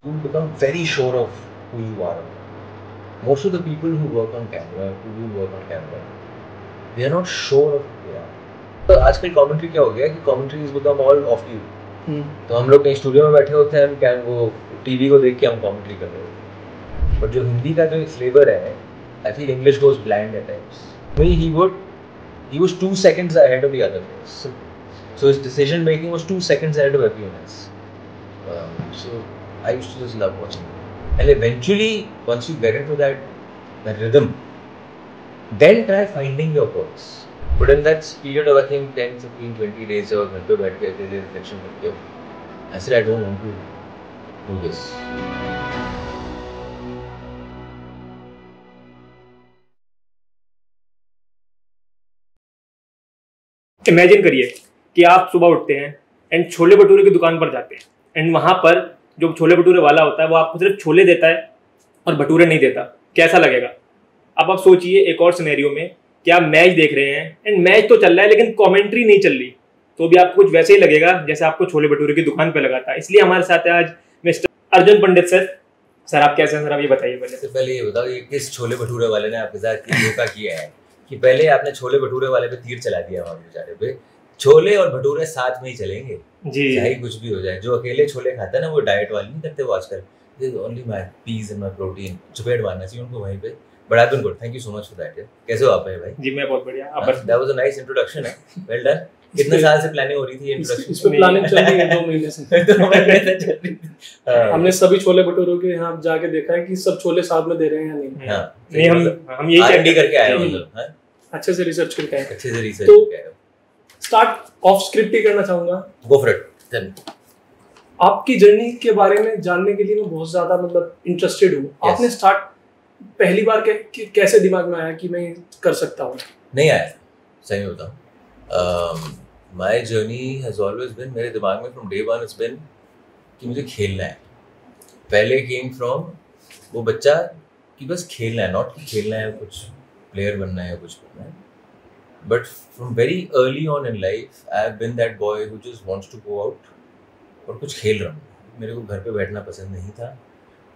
you become very sure of who you are. Most of the people who work on camera, they are not sure of who they are. तो आजकल commentary क्या हो गया कि commentary is become all of you. तो हम लोग कहीं स्टूडियो में बैठे होते हैं, हम क्या वो टीवी को देख के हम कमेंट्री कर रहे होते हैं. बट जो हिंदी का जो फ्लेवर है, I feel English goes bland at times. He was 2 seconds ahead of the other guys. So his decision making was 2 seconds ahead of everyone else. So I used to just love watching it. And eventually, once you get into that rhythm, then try finding your voice. But in that period of I think 10, 15, 20 days or घर पे बैठ के ऐसे reflection करते हो, I said I don't want to do this. Imagine करिए कि आप सुबह उठते हैं एंड छोले भटूरे की दुकान पर जाते हैं एंड वहाँ पर जो छोले भटूरे वाला होता है वो आपको सिर्फ छोले देता है और भटूरे नहीं देता. कैसा लगेगा? अब आप सोचिए एक और सिनेरियो में कि आप मैच देख रहे हैं एंड मैच तो चल रहा है लेकिन कमेंट्री नहीं चल रही, तो भी आपको कुछ वैसे ही लगेगा जैसे आपको छोले भटूरे की दुकान पर लगा था. इसलिए हमारे साथ है आज मिस्टर अर्जुन पंडित सर. सर आप कैसे हैं सर? आप ये बताइए पहले ये बताओ, ये किस छोले भटूरे वाले ने आपके साथ धोखा किया है कि पहले आपने छोले भटूरे वाले पे तीर चला दिया वहाँ बेचारे पे. छोले और भटूरे साथ में ही चलेंगे जी, चाहे कुछ भी हो जाए. जो अकेले छोले खाता है ना, वो डाइट वाली नहीं करते वो आजकल. Only my peace and my protein, चुपेट मारना चाहिए उनको वहीं पे. But I been good, thank you so much for that. कैसे हो आप भाई? जी मैं बहुत बढ़िया. आप that was a nice introduction है. Well done. कितने साल से प्लानिंग हो रही थी इंट्रोडक्शन? इस पे प्लानिंग चल रही है 2 महीने से. 2 महीने से चल रही थी. हमने सभी छोले भटूरों के यहाँ जाके देखा है कि सब छोले साथ में दे रहे हैं या नहीं. हाँ, नहीं हम यही R&D करके आए हो मतलब. हाँ, अच्छे से रिसर्च करके आए. अच्छे से रिसर्च तो करके आए हो. स्टार्ट ऑफ स्क्रिप्ट ही करना चाहूंगा. Go for it. आपकी जर्नी के बारे में जानने के लिए मैं बहुत ज्यादा मतलब इंटरेस्टेड हूँ. आपने स्टार्ट पहली बार कैसे दिमाग में आया कि मैं कर सकता हूँ? नहीं आया, सही बताऊँ. My journey has always been, मेरे दिमाग में from day one it's been कि मुझे खेलना है. पहले केम फ्रॉम वो बच्चा कि बस खेलना है, नॉट कि खेलना है कुछ प्लेयर बनना है कुछ बनना है. But from very early on in life I have been that boy who just wants to go out और कुछ खेल रहा हूँ. मेरे को घर पे बैठना पसंद नहीं था.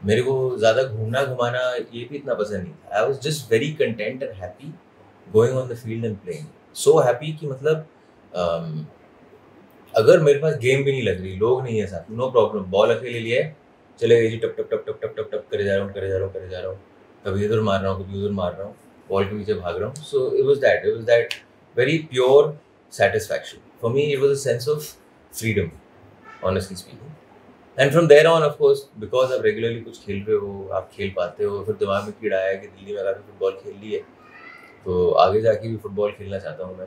मेरे को ज़्यादा घूमना घुमाना ये भी इतना पसंद नहीं था. I was just very content and happy going on the field and playing. So happy कि मतलब अगर मेरे पास गेम भी नहीं लग रही, लोग नहीं है साथ, नो प्रॉब्लम. बॉल अकेले लिए चले गए जी, टप टप टप टप टप टप टप करे जा रहा हूँ. कभी इधर मार रहा हूँ, कभी उधर मार रहा हूँ, बॉल के पीछे भाग रहा हूँ. So it was that very pure satisfaction. For me, it was a sense of freedom, honestly speaking. And from there on, of course, because आप रेगुलरली कुछ खेल रहे हो, आप खेल पाते हो, फिर दिमाग में कीड़ा आया कि दिल्ली में अगर फुटबॉल खेल ली है तो आगे जाके भी फुटबॉल खेलना चाहता हूँ मैं.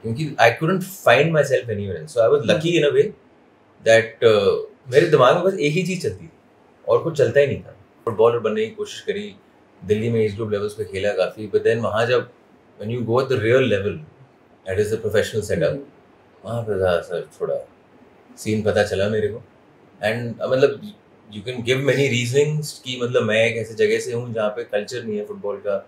क्योंकि I couldn't find my self anywhere else. So I was lucky in a way that मेरे दिमाग में बस एक ही चीज़ चलती थी और कुछ चलता ही नहीं था. फुटबॉलर बनने की कोशिश करी, दिल्ली में एज ग्रुप लेवल्स पे खेला काफ़ी. बट देन वहाँ जब when you go at the real level, that is the professional setup, वहाँ पर ज़्यादा सर थोड़ा सीन पता चला मेरे को. एंड मतलब you can give many reasonings कि मतलब मैं एक ऐसे जगह से हूँ जहाँ पे कल्चर नहीं है फुटबॉल का.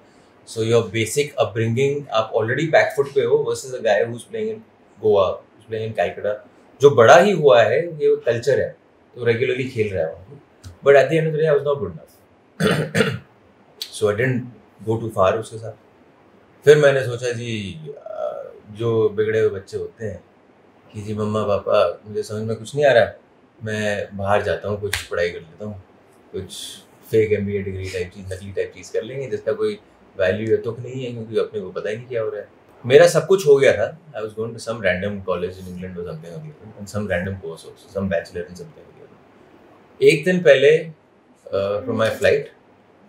सो योर बेसिक अपब्रिंगिंग, आप ऑलरेडी बैकफुट पे हो versus a guy who is playing in Goa, who is playing in Calcutta. जो बड़ा ही हुआ है ये कल्चर है, तो रेगुलरली खेल रहा है. But at the end of the day I was not good enough. So I didn't go too far उसके साथ. फिर मैंने सोचा जी जो बिगड़े हुए बच्चे होते हैं कि जी मम्मा पापा मुझे समझ में कुछ नहीं आ रहा, मैं बाहर जाता हूँ, कुछ पढ़ाई कर लेता हूँ, कुछ फेक MBA डिग्री टाइप चीज़, नकली टाइप चीज़ कर लेंगे जिसका कोई वैल्यू या तुक नहीं है, क्योंकि अपने को पता ही नहीं क्या हो रहा है. मेरा सब कुछ हो गया था. I was going to some random college in England और something and some random course also, some bachelor in something. एक दिन पहले फ्रॉम माय फ्लाइट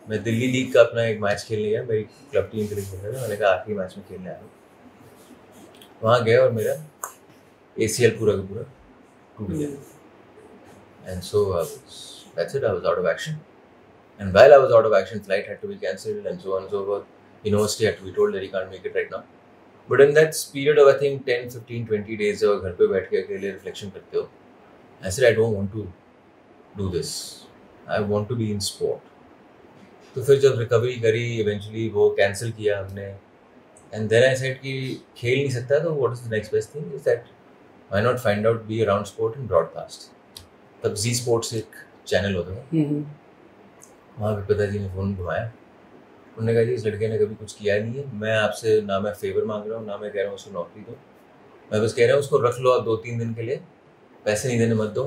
मैं दिल्ली लीग का अपना एक मैच खेलने गया. मेरी क्लब टीम के लिए खेल रहा था. मैंने कहा आखिरी मैच में खेलने आया. वहाँ गया और मेरा ACL पूरा का पूरा टूट गया. And so that's it. I was out of action. And while I was out of action, flight had to be cancelled and so on and so forth. University had to be told that he can't make it right now. But in that period of I think 10, 15, 20 days जब घर पे बैठ के अकेले reflection करते हो, I said I don't want to do this. I want to be in sport. तो फिर जब recovery करी, eventually वो cancel किया हमने. And then I said कि खेल नहीं सकता तो what is the next best thing is that why not find out be around sport and broadcast. तब जी स्पोर्ट्स एक चैनल होता था, वहाँ पे पिताजी ने फ़ोन घुमाया, उन्होंने कहा जी इस लड़के ने कभी कुछ किया नहीं है, मैं आपसे ना मैं फेवर मांग रहा हूँ ना मैं कह रहा हूँ उसको नौकरी दो, मैं बस कह रहा हूँ उसको रख लो आप 2-3 दिन के लिए, पैसे नहीं देने मत दो,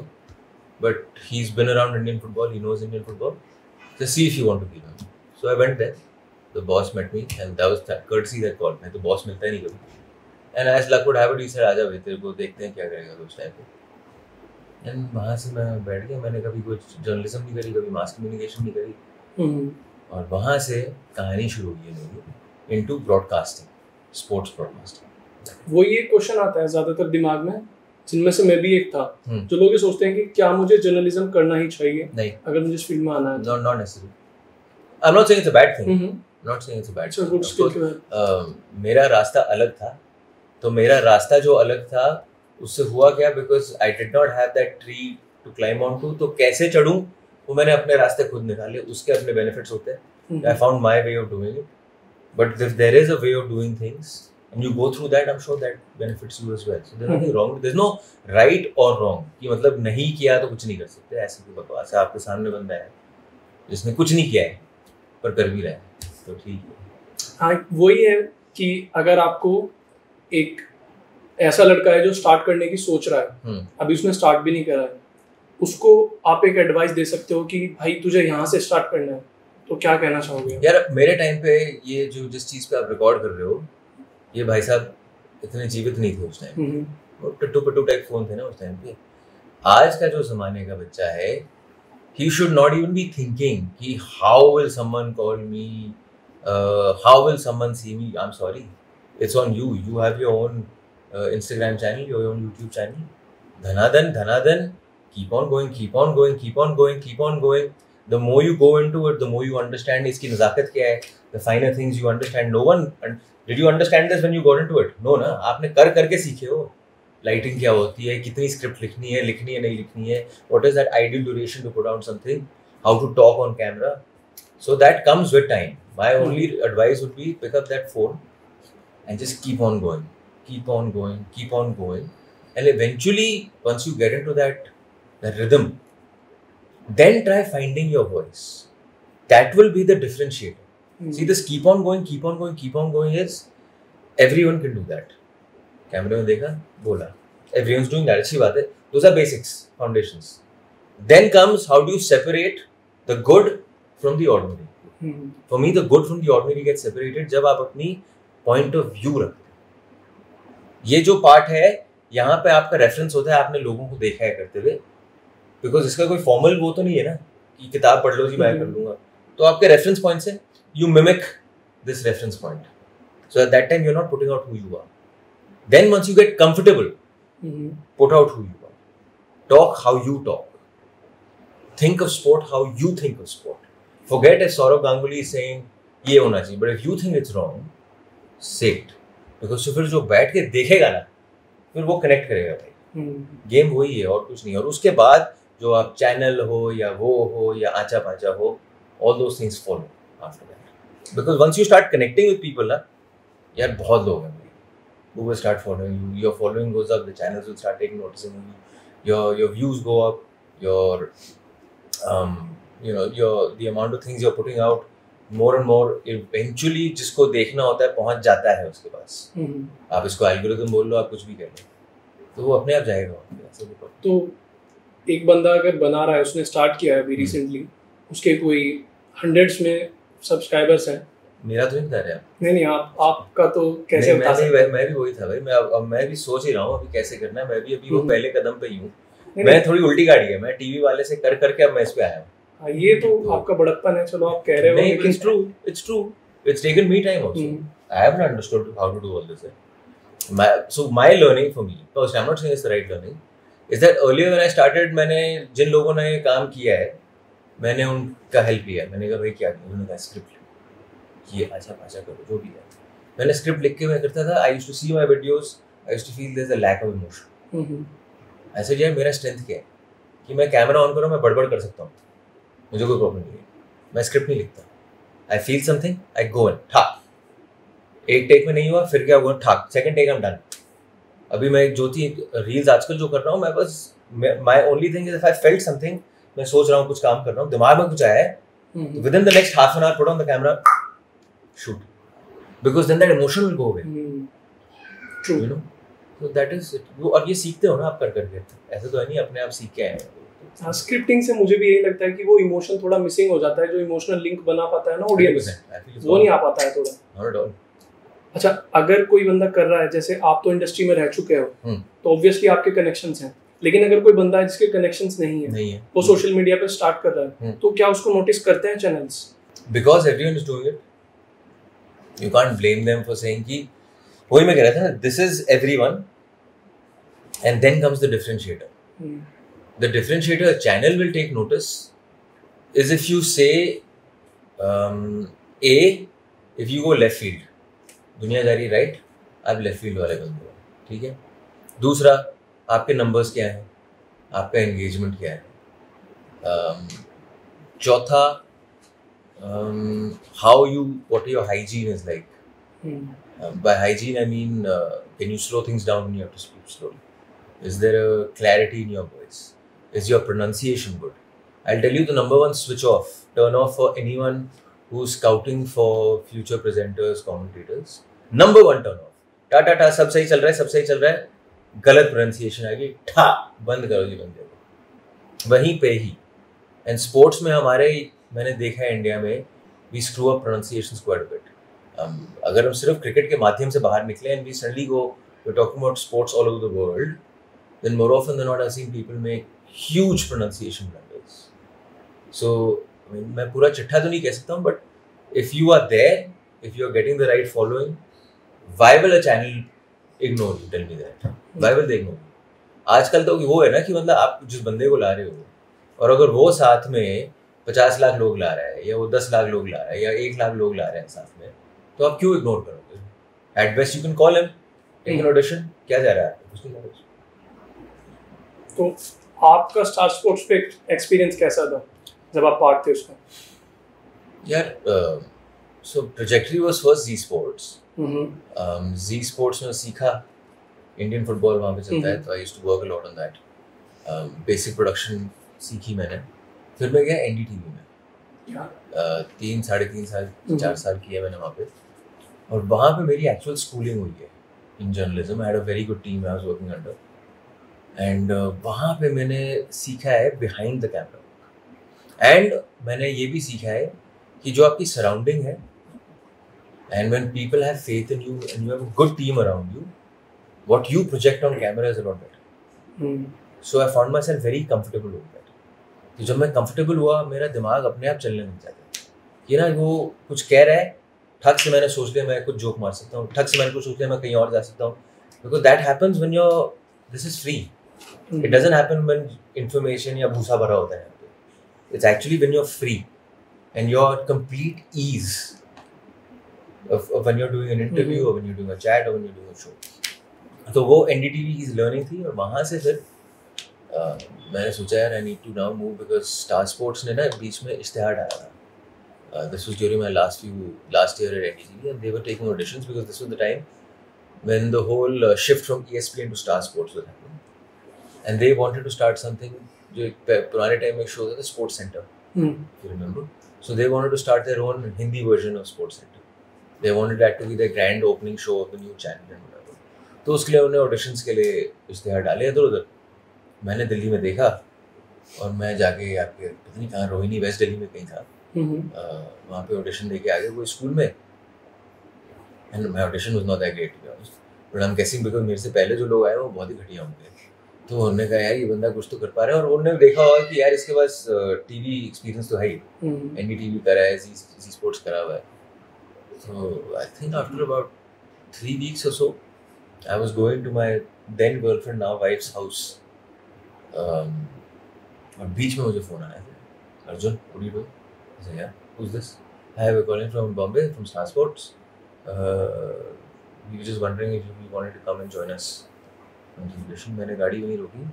but he is been around Indian football, he knows Indian football, just see if you want to keep him. So I went there, the boss met me and that was courtesy that call, मैं तो boss मिलता ही नहीं कभी, and as luck would have it, he said आजा भाई तेरे को देखते हैं क्या करेगा तो उस टाइम पे। एंड वहाँ से मैं बैठ गया, मैंने कभी कुछ जर्नलिज्म नहीं करी, कभी मास कम्युनिकेशन नहीं करी, और वहाँ से कहानी शुरू हुई है मेरी इनटू ब्रॉडकास्टिंग, स्पोर्ट्स ब्रॉडकास्टिंग। वो ये क्वेश्चन आता है ज्यादातर दिमाग में, जिनमें से मैं भी एक था, जो लोग ये सोचते हैं कि क्या मुझे जर्नलिज्म करना ही चाहिए नहीं, अगर मुझे इस फील्ड में आना है। Not necessary, I am not saying it's a bad thing, not saying it's a bad thing. मेरा रास्ता अलग था, तो मेरा रास्ता जो अलग था उससे हुआ क्या, because I did not have that tree to climb on to, तो कैसे चढ़ूं वो मैंने अपने रास्ते खुद निकाले, उसके अपने बेनिफिट्स होते हैं। I found my way of doing it, but if there is a way of doing things and you go through that, I'm sure that benefits you as well. So there's nothing wrong, there's no right or wrong कि मतलब नहीं किया तो कुछ नहीं कर सकते, ऐसी कोई बकवास है। आपके सामने बंदा है जिसने कुछ नहीं किया है पर कर भी रहा है, तो ठीक है। हाँ, वही है कि अगर आपको एक ऐसा लड़का है जो स्टार्ट करने की सोच रहा है, अभी उसने स्टार्ट भी नहीं करा है, उसको आप एक एडवाइस दे सकते हो कि भाई तुझे यहाँ से स्टार्ट करना है, तो क्या कहना चाहोगे? यार मेरे टाइम पे ये जो जिस चीज़ पे आप रिकॉर्ड कर रहे हो, ये भाई साहब इतने जीवित नहीं थे उस टाइम, वो टट्टू पट्टू टाइप फोन थे ना उस टाइम पे। आज का जो ज़माने का बच्चा है, he should not even be thinking कि how will someone call me, how will someone see me. I'm sorry, it's on you. You have your own Instagram channel, your own YouTube channel. Dhanadhan, keep on going, keep on going, keep on going, keep on going. The more you go into it, the more you understand इसकी नज़ाकत क्या है, the finer things you understand. No one did you understand this when you got into it? No ना, आपने कर करके सीखे हो lighting क्या होती है, कितनी स्क्रिप्ट लिखनी है नहीं लिखनी है, what is that ideal duration to put on something, how to talk on camera. So that comes with time. My only advice would be pick up that phone and just keep on going, and eventually once you get into that rhythm, then try finding your voice. That will be the differentiator. See, this keep on going is everyone can do that. कैमरे में देखा, बोला, everyone's doing that. अच्छी बात है. Those are basics, foundations. Then comes how do you separate the good from the ordinary. For me, the good from the ordinary gets separated जब आप अपनी point of view रखते हैं. ये जो part है, यहाँ पे आपका reference होता है, आपने लोगों को देखा है करते हुए, because इसका कोई formal वो तो नहीं है ना कि किताब पढ़ लो जी मैं कर लूँगा. तो आपके reference point से you mimic this reference point. So at that time you're not putting out who you are. Then once you get comfortable, put out who you are. Talk how you talk. Think of sport how you think of sport. Forget if Saurav Ganguly is saying ये होना चाहिए, but if you think it's wrong, say it. Because तो फिर जो बैठ के देखेगा ना, फिर वो कनेक्ट करेगा भाई. गेम वही है और कुछ नहीं. और उसके बाद जो आप चैनल हो या वो हो या आचा पाचा हो, all those things follow after that. Because once you start connecting with people ना, यार बहुत लोग हैं who will start following you, your following goes up, the channels will start taking noticing you, your views go up, your the amount of things you're putting out more and more eventually जिसको देखना होता है पहुंच जाता है उसके पास. आप इसको एल्गोरिथम बोल लो, आप कुछ भी कर लो, तो वो अपने आप जाएगा. तो एक बंदा अगर बना रहा है, उसने स्टार्ट किया है अभी रिसेंटली, उसके कोई हंड्रेड्स में सब्सक्राइबर्स हैं, मेरा तो नहीं था यार. नहीं आपका तो कैसे बता सकते हैं? मैं भी वही था भाई. मैं भी सोच ही रहा हूँ अभी कैसे करना है. मैं भी अभी वो पहले कदम पे ही हूँ. मैं थोड़ी उल्टी गाड़ी है, मैं टीवी वाले से कर करके अब मैं इस पे आया हूँ. ये तो आपका बड़प्पन है, चलो आप कह रहे हो, लेकिन it's true. It's taken me time also. I haven't understood how to do all this. So my learning for me, first I'm not saying it's the right learning, is that earlier when I started, मैंने जिन लोगों ने काम किया है, मैंने उनका help लिया. मैंने कहा भाई क्या किया, उन्होंने कहा स्क्रिप्ट ये अच्छा पाचा करो जो भी है. मैंने स्क्रिप्ट लिख के मैं करता था. I used to see my videos, I used to feel there is a lack of emotion. ऐसे यार मेरा स्ट्रेंथ क्या है कि मैं कैमरा ऑन करूँ, मैं बड़बड़ कर सकता हूँ, मुझे कोई प्रॉब्लम नहीं है. मैं स्क्रिप्ट नहीं लिखता. आई फील समथिंग, आई गो इन ठाक. एक टेक में नहीं हुआ, फिर क्या हुआ, ठाक, second take I am done. अभी मैं जो थी रील्स आजकल जो कर रहा हूँ, मैं बस my only thing is if I felt something मैं सोच रहा हूँ, कुछ काम कर रहा हूँ, दिमाग में कुछ आया है, within the next half an hour put on the camera, shoot, because then that emotion will go away, you know. So that is it. वो और ये सीखते हो ना आप कर करके, ऐसा तो है नहीं अपने आप सीख के आए. हाँ, स्क्रिप्टिंग से मुझे भी यही लगता है कि वो इमोशन थोड़ा मिसिंग हो जाता है, जो इमोशनल लिंक बना पाता है ना ऑडियंस, वो नहीं आ पाता है थोड़ा. Not at all. अच्छा, अगर कोई बंदा कर रहा है, जैसे आप तो इंडस्ट्री में रह चुके हो, तो ऑब्वियसली आपके कनेक्शंस हैं, लेकिन अगर कोई बंदा है जिसके कनेक्शंस नहीं है, वो सोशल मीडिया पे स्टार्ट कर रहा है, तो क्या उसको नोटिस करते हैं channels? Because everyone is doing it, you can't blame them for saying कि वही मैं कह रहा था ना, this is everyone, and then comes the differentiator. The differentiator a channel will take notice is if you say if you go left field, दुनिया जा रही राइट, आप लेफ्ट फील्ड वाले बंदे हो, ठीक है. दूसरा, आपके नंबर्स क्या हैं, आपका एंगेजमेंट क्या है. चौथा, how you, what your hygiene is like. By hygiene I mean can you slow things down when you have to speak slowly? Is there a clarity in your voice? Is your pronunciation good? I'll tell you the number one switch off, turn off for anyone who's scouting for future presenters, commentators. Number one turn off. टा टा टा सब सही चल रहा है, सब सही चल रहा है, गलत pronunciation आ गई, ठा बंद करो जी बंदे को वहीं पे ही. And sports में हमारे, मैंने देखा है इंडिया में, we screw up pronunciations quite a bit. अगर हम सिर्फ क्रिकेट के माध्यम से बाहर निकले and we suddenly go, we're talking about sports all over the world, then more often than not I've seen people make huge pronunciation blunders. So I mean, मैं पूरा चिट्ठा तो नहीं कह सकता हूँ, but if you are there, if you are getting the right following, why will a channel ignore you? Tell me that. Why will they ignore you? आजकल तो वो है ना कि मतलब आप जिस बंदे को ला रहे हो, और अगर वो साथ में 50 लाख लोग ला रहा है, या वो 10 लाख लोग ला रहा है, या 1 लाख लोग ला रहे हैं साथ में, तो आप क्यों इग्नोर करोगे? At best you can call him, take an audition, क्या जा रहा है. तो आपका स्टार स्पोर्ट्स पे एक्सपीरियंस कैसा था जब आप पार्ट थे उसका? यार so trajectory was first Zee sports. Zee sports में सीखा, इंडियन फुटबॉल वहाँ पे चलता है, तो I used to work a lot on that. Basic production सीखी मैंने. फिर मैं गया एनडीटीवी में, 3 साढ़े 3 साल 4 साल किया मैंने वहाँ पे, और वहाँ पे मेरी एक्चुअल स्कूलिंग हुई है in journalism. I had a very good team I was working under, and वहाँ पे मैंने सीखा है बिहाइंड द कैमरा, एंड मैंने ये भी सीखा है कि जो आपकी सराउंडिंग है, and when people have faith in you and you have a good team around you, what you project on camera is a lot better. So I found my self very comfortable with that. तो जब मैं comfortable हुआ, मेरा दिमाग अपने आप चलने लग जाता है कि ना वो कुछ कह रहा है, ठग से मैंने सोच लिया मैं कुछ जोक मार सकता हूँ, ठग से मैंने कुछ सोच लिया मैं कहीं और जा सकता हूँ, because that happens when your this is free. It doesn't happen when information या भूसा भरा होता है. It's actually when you are free and you are complete ease of when you're doing an interview or when you're doing a chat or when you're doing a show. तो वो NDTV की learning थी, और वहाँ से फिर मैंने सोचा यार I need to now move, because Star Sports ने ना बीच में इश्तिहार डाला था. This was during my last year at NDTV, and they were taking auditions because this was the time when the whole shift from ESPN to Star Sports was happening, and they wanted to start something. जो पुराने time में show था Sports Center, if you remember. So they wanted to start their own Hindi version of Sports Center. They wanted that to be the grand opening show of the new channel and whatever. तो उसके लिए उन्होंने auditions के लिए इश्तिहार डाले इधर उधर. मैंने दिल्ली में देखा, और मैं जाके आपके पता नहीं कहाँ, रोहिणी वेस्ट दिल्ली में कहीं था, वहाँ पे ऑडिशन दे के आ गए वो स्कूल में. And my audition was not that great to be honest, but I am guessing because मेरे से पहले जो लोग आए वो बहुत ही घटिया होंगे. तो उन्होंने कहा यार ये बंदा कुछ तो कर पा रहा है, और उन्होंने देखा होगा कि यार इसके पास टीवी एक्सपीरियंस तो है ही, एनडीटीवी करा है, जी स्पोर्ट्स करा हुआ है. So I think after about 3 weeks or so, I was going to my then girlfriend, now wife's house. और बीच में मुझे फोन आया था, Arjun, what are you doing? I said, yeah, who's this? I have a calling from Bombay, from Star Sports. We were just wondering if you wanted to come and join us. मैंने गाड़ी वहीं रोकी,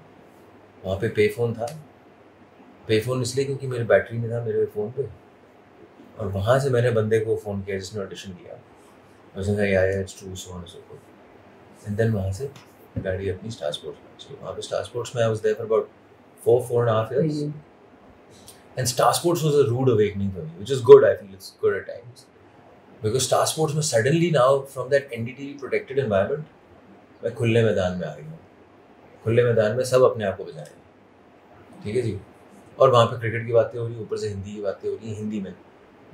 वहाँ पे पे phone था. पे phone इसलिए क्योंकि मेरे बैटरी में था मेरे फ़ोन पे, और वहाँ से मैंने बंदे को फ़ोन किया जिसने ऑडिशन किया. उसने कहा यार it's true, so on so forth. And then वहाँ से गाड़ी अपनी स्टार स्पोर्ट्स में. वहाँ पे स्टार स्पोर्ट्स में I was there for about 4.5 years. And Star Sports was a rude awakening for me, which is good. I feel it's good at times. Because Star Sports में suddenly now from that NDTV protected environment, मैं खुले मैदान में आ गई हूँ. खुले मैदान में सब अपने आप को बजा रहे हैं. ठीक है जी. और वहाँ पे क्रिकेट की बातें हो रही, ऊपर से हिंदी की बातें हो रही, हिंदी में.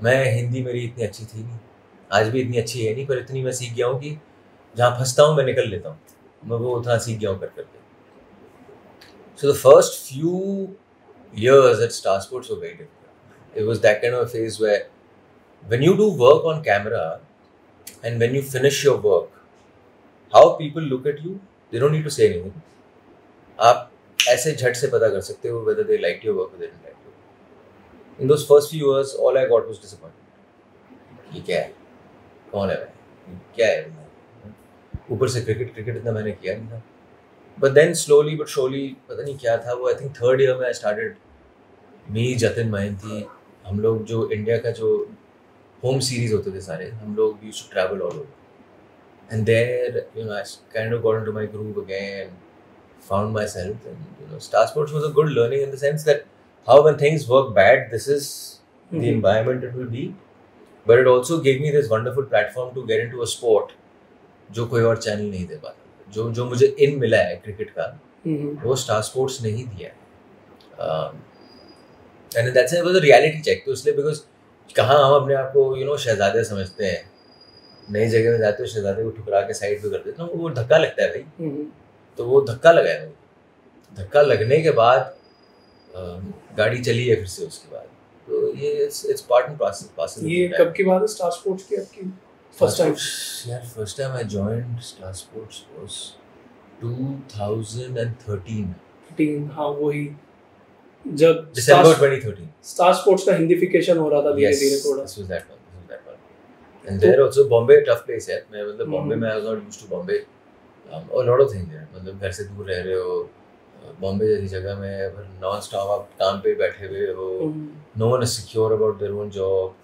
मैं हिंदी मेरी इतनी अच्छी थी नहीं, आज भी इतनी अच्छी है नहीं, पर इतनी मैं सीख गया हूँ कि जहाँ फंसता हूँ मैं निकल लेता हूँ. मैं वो उतना सीख गया हूँ कर करके. So the first few years at Star Sports were very difficult. It was that kind of a phase where when you do work on camera and when you finish your work, how people look at you, they don't need to say anything. आप ऐसे झट से पता कर सकते हो whether they liked your work or they didn't like your work. In those first few years, all I got was disappointment. ये क्या है? कौन है भाई? क्या है? ऊपर से क्रिकेट इतना मैंने किया नहीं था. But then slowly but surely, पता नहीं क्या था वो. I think third year में I started. Me, Jatin, Mayanti, हम लोग जो इंडिया का जो होम सीरीज होते थे सारे, हम लोग used to travel all over. And there, I kind of got into my groove again, found myself, and Star Sports was a good learning in the sense that how when things work bad, this is the environment it will be. But it also gave me this wonderful platform to get into a sport जो कोई और channel नहीं दे पाता. जो मुझे इन मिला है cricket का, वो स्टार स्पोर्ट्स ने ही दिया है. And that's was a reality check. तो इसलिए बिकॉज कहाँ हम अपने आप को शहजादे समझते हैं, नई जगह में जाते हो शहजादे को ठुकरा के साइड पे कर देते हैं, वो धक्का लगता है भाई. तो वो धक्का लगा है. धक्का लगने के बाद गाड़ी चली है फिर से उसके बाद. तो ये इट्स पार्ट एंड प्रोसेस. ये कब की बात है स्टार स्पोर्ट्स की आपकी? First time I joined Star Sports was 2013. हाँ वही जब December 2013. स्टार स्पोर्ट्स का हिंदीफिकेशन हो रहा था धीरे-धीरे थोड़ा. This was that one. And there also Bombay tough place है. मैं मतलब Bombay में I was not used to Bombay. A lot of things है. मतलब घर से दूर रह रहे हो, Bombay जैसी जगह में नॉन स्टॉप आप काम पे बैठे हुए हो. No one is secure about their own job.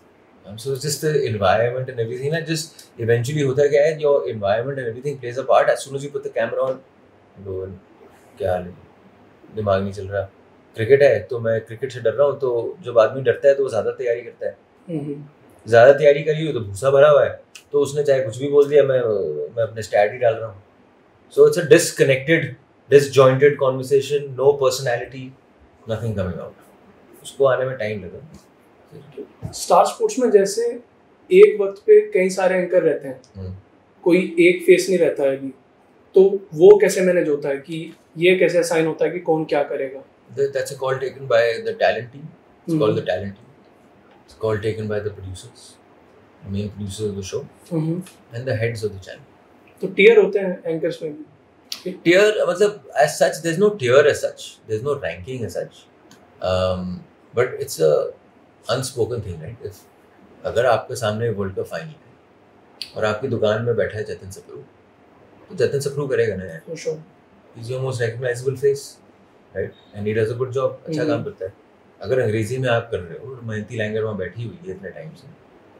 So it's just the environment and everything. That just eventually होता क्या है, your environment and everything plays a part. As soon as you put the camera on, क्या हाल है, दिमाग नहीं चल रहा. Cricket है तो मैं क्रिकेट से डर रहा हूँ. तो जब आदमी डरता है तो वो ज़्यादा तैयारी करता है. ज़्यादा तैयारी करी हुई तो भूसा भरा हुआ है, तो उसने चाहे कुछ भी बोल दिया, मैं अपने स्टैट ही डाल रहा हूँ. So it's a disconnected, disjointed conversation, no personality, nothing coming out. उसको आने में टाइम लगा. स्टार स्पोर्ट्स में जैसे एक वक्त पे कई सारे एंकर रहते हैं, कोई एक फेस नहीं रहता है अभी, तो वो कैसे मैनेज होता है कि ये कैसे असाइन होता है कि कौन क्या करेगा? That's a call taken by the talent team. It's called the talent team. It's a call taken by the producers, the main producers of the show, and the heads of the channel. तो tier होते हैं anchors में भी? Tier मतलब as such, there's no tier as such, there's no ranking as such, but it's a unspoken thing, right? If अगर आपके सामने world cup final है और आपकी दुकान में बैठा है जतिन सप्रू, तो जतिन सप्रू करेगा ना यार. For sure. He's your most recognizable face, right? And he does a good job. अच्छा काम करता है. अगर अंग्रेजी में आप कर रहे हो और मयंती लैंगर वहाँ बैठी हुई है इतने टाइम से,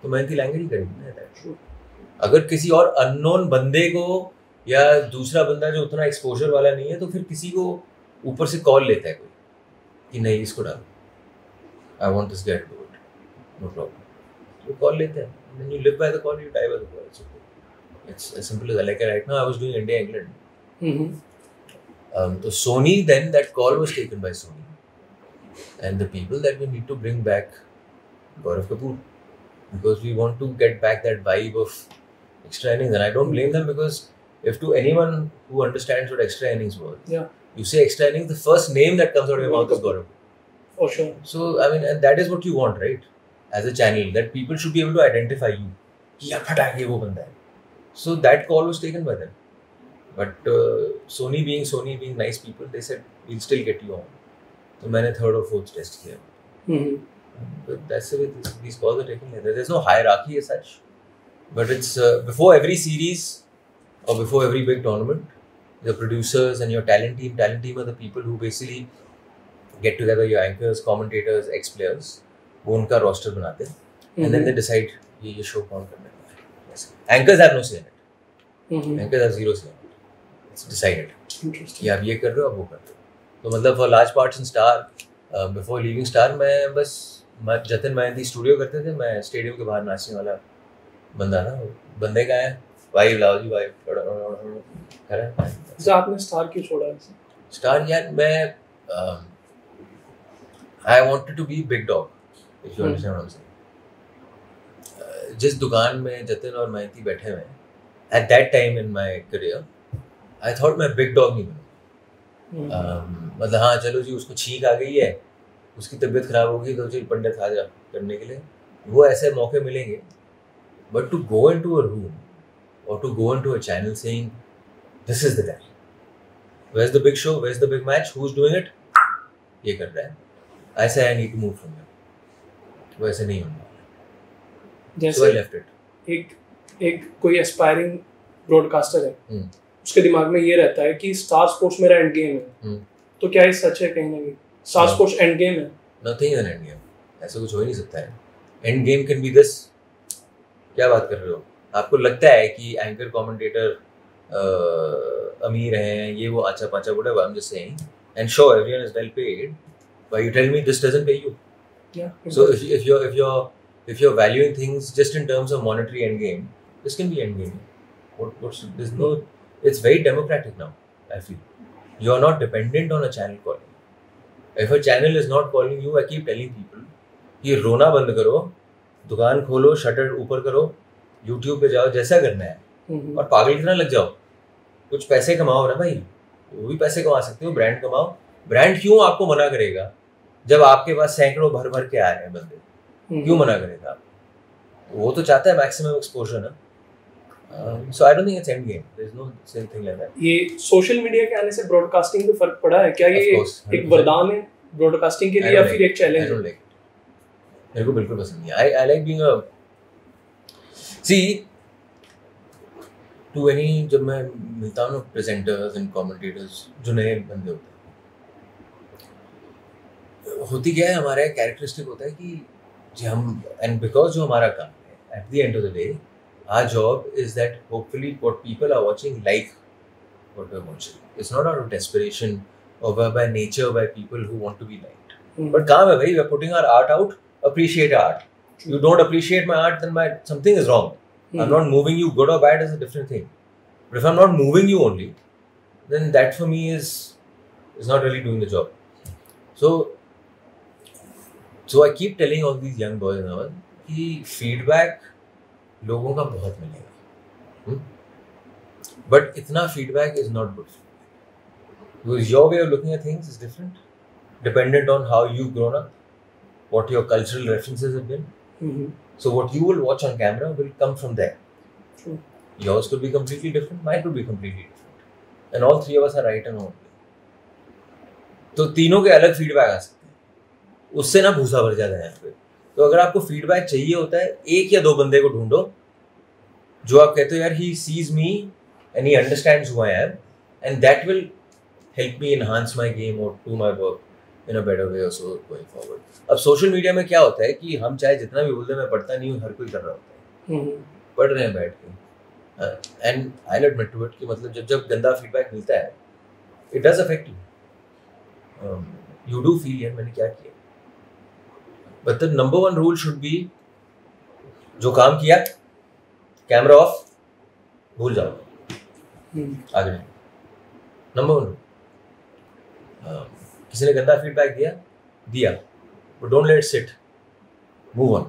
तो मयंती लैंगर ही करेगी ना यार. अगर किसी और अननोन बंदे को या दूसरा बंदा जो उतना एक्सपोजर वाला नहीं है, तो फिर किसी को ऊपर से कॉल लेता है कोई कि नहीं इसको डालो, I want this guy to do it, no problem. तो कॉल लेते हैं. When you live by the call, you die by the call. It's okay. It's as simple as that. Like right now, I was doing India England. So Sony, then that call was taken by Sony, and the people that we need to bring back Gaurav Kapoor, because we want to get back that vibe of extra innings, and I don't blame them, because if to anyone who understands what extra innings was, you say extra innings, the first name that comes out of your mouth is Gaurav. For sure. So I mean, and that is what you want, right? As a channel, that people should be able to identify you. Yeah, फटाक ये वो बंदा है. So that call was taken by them. But Sony being nice people, they said we'll still get you on. So मैंने third or fourth test किया. But that's the way these calls are taken. There's no hierarchy as such. But it's before every series or before every big tournament, the producers and your talent team are the people who basically get together, your anchors, commentators, ex-players, वो उनका roster बनाते हैं, and then they decide ये show कौन करने वाला है. Yes. Anchors have no say in it. Anchors have zero say in it. It's decided. कि आप ये कर रहे हो, आप वो कर रहे हो. तो मतलब for large parts in Star, before leaving star मैं बस जतिन महंती स्टूडियो करते थे, मैं स्टेडियम के बाहर नाचने वाला बंदा था। बंदे का है भाई लाओ जी भाई जैसे आपने स्टार क्यों छोड़ा ऐसे? स्टार यार मैं I wanted to be big dog, if you understand what I am saying. जिस दुकान में जतिन और महंती बैठे हुए हैं at that time in my career, I thought मैं बिग डॉग नहीं बनूंगा। मतलब हाँ चलो जी उसको छींक आ गई है, उसकी तबीयत खराब होगी तो जी पंडित आ जा करने के लिए, वो ऐसे मौके मिलेंगे। But to go into a room और to go into a channel saying this is the guy, where is the big show, where is the big match, who is doing it, ये कर रहा है, ऐसा I need to move from here, वैसे नहीं होना। जैसे So I left it. एक कोई एस्पायरिंग ब्रॉडकास्टर है, उसके दिमाग में ये रहता है कि स्टार स्पोर्ट्स मेरा एंड गेम है, तो क्या ये सच है कहीं ना कहीं? स्टार स्पोर्ट्स एंड गेम है? Nothing is an end game. ऐसा कुछ हो ही नहीं सकता है। End game can be this. क्या बात कर रहे हो? आपको लगता है कि एंकर कमेंटेटर अमीर हैं, ये वो अच्छा पाचा whatever, I'm just saying, and sure everyone is well paid, but you tell me this doesn't pay you. Yeah. So if you're valuing things just in terms of monetary end game, this can be end game. There's no, it's very democratic now, I feel. You're not dependent on a channel calling. If a channel is not calling you, I keep telling people कि रोना बंद करो, दुकान खोलो, shutter ऊपर करो, YouTube पे जाओ, जैसा करना है, और पागल की तरह लग जाओ, कुछ पैसे कमाओ ना भाई, वो भी पैसे कमा सकते हो, ब्रांड कमाओ। ब्रांड क्यों आपको मना करेगा जब आपके पास सैकड़ों भर भर के आ रहे हैं बंदे, क्यों मना करेगा? वो तो चाहता है मैक्सिमम एक्सपोजर ना। So I don't think it's end game. There's no same thing like that. ये सोशल मीडिया के आने से ब्रॉडकास्टिंग पे फर्क पड़ा है क्या? ये एक वरदान है ब्रॉडकास्टिंग के लिए या फिर एक चैलेंज है? मेरे को बिल्कुल पसंद नहीं। I like being a see to any, जब मैं मिलता हूँ ना प्रेजेंटर्स एंड कमेंटेटर्स जो नए बंदे होते हैं, होती क्या है, हमारा एक कैरेक्टरिस्टिक होता है कि जो हम, एंड बिकॉज जो हमारा काम है eight the end of the day, our job is that hopefully what people are watching like what we're watching. It's not out of desperation or by nature by people who want to be liked. But काम है भाई, we're putting our art out, appreciate art. You don't appreciate my art, then something is wrong. I'm not moving you, good or bad is a different thing. But if I'm not moving you only, then that for me is not really doing the job. So I keep telling all these young boys now कि feedback लोगों का बहुत मिलेगा, but इतना feedback is not good, because your way of looking at things is different dependent on how you grown up, what your cultural references have been, so what you will watch on camera will come from there. Yours could be completely different, mine could be completely different, and all three of us are right and wrong. तो तीनों के अलग feedback आ सकते हैं, उससे ना भूसा भर जाता है यहाँ पे। तो अगर आपको फीडबैक चाहिए होता है, एक या दो बंदे को ढूंढो जो आप कहते हो यार he sees me and he understands who I am, and that will help me enhance my game और do my work in a better way also going forward. अब सोशल मीडिया में क्या होता है कि हम चाहे जितना भी बोलते हैं, मैं पढ़ता नहीं हूँ, हर कोई कर रहा होता है, पढ़ रहे हैं बैठ के, and I will admit to it कि मतलब जब गंदा फीडबैक मिलता है, it does affect you, you do feel यार मैंने क्या किया। But the number one rule should be, जो काम किया कैमरा ऑफ, भूल जाओ, आगे नहीं। नंबर वन, किसी ने गंदा फीडबैक दिया, but don't let it sit, move on.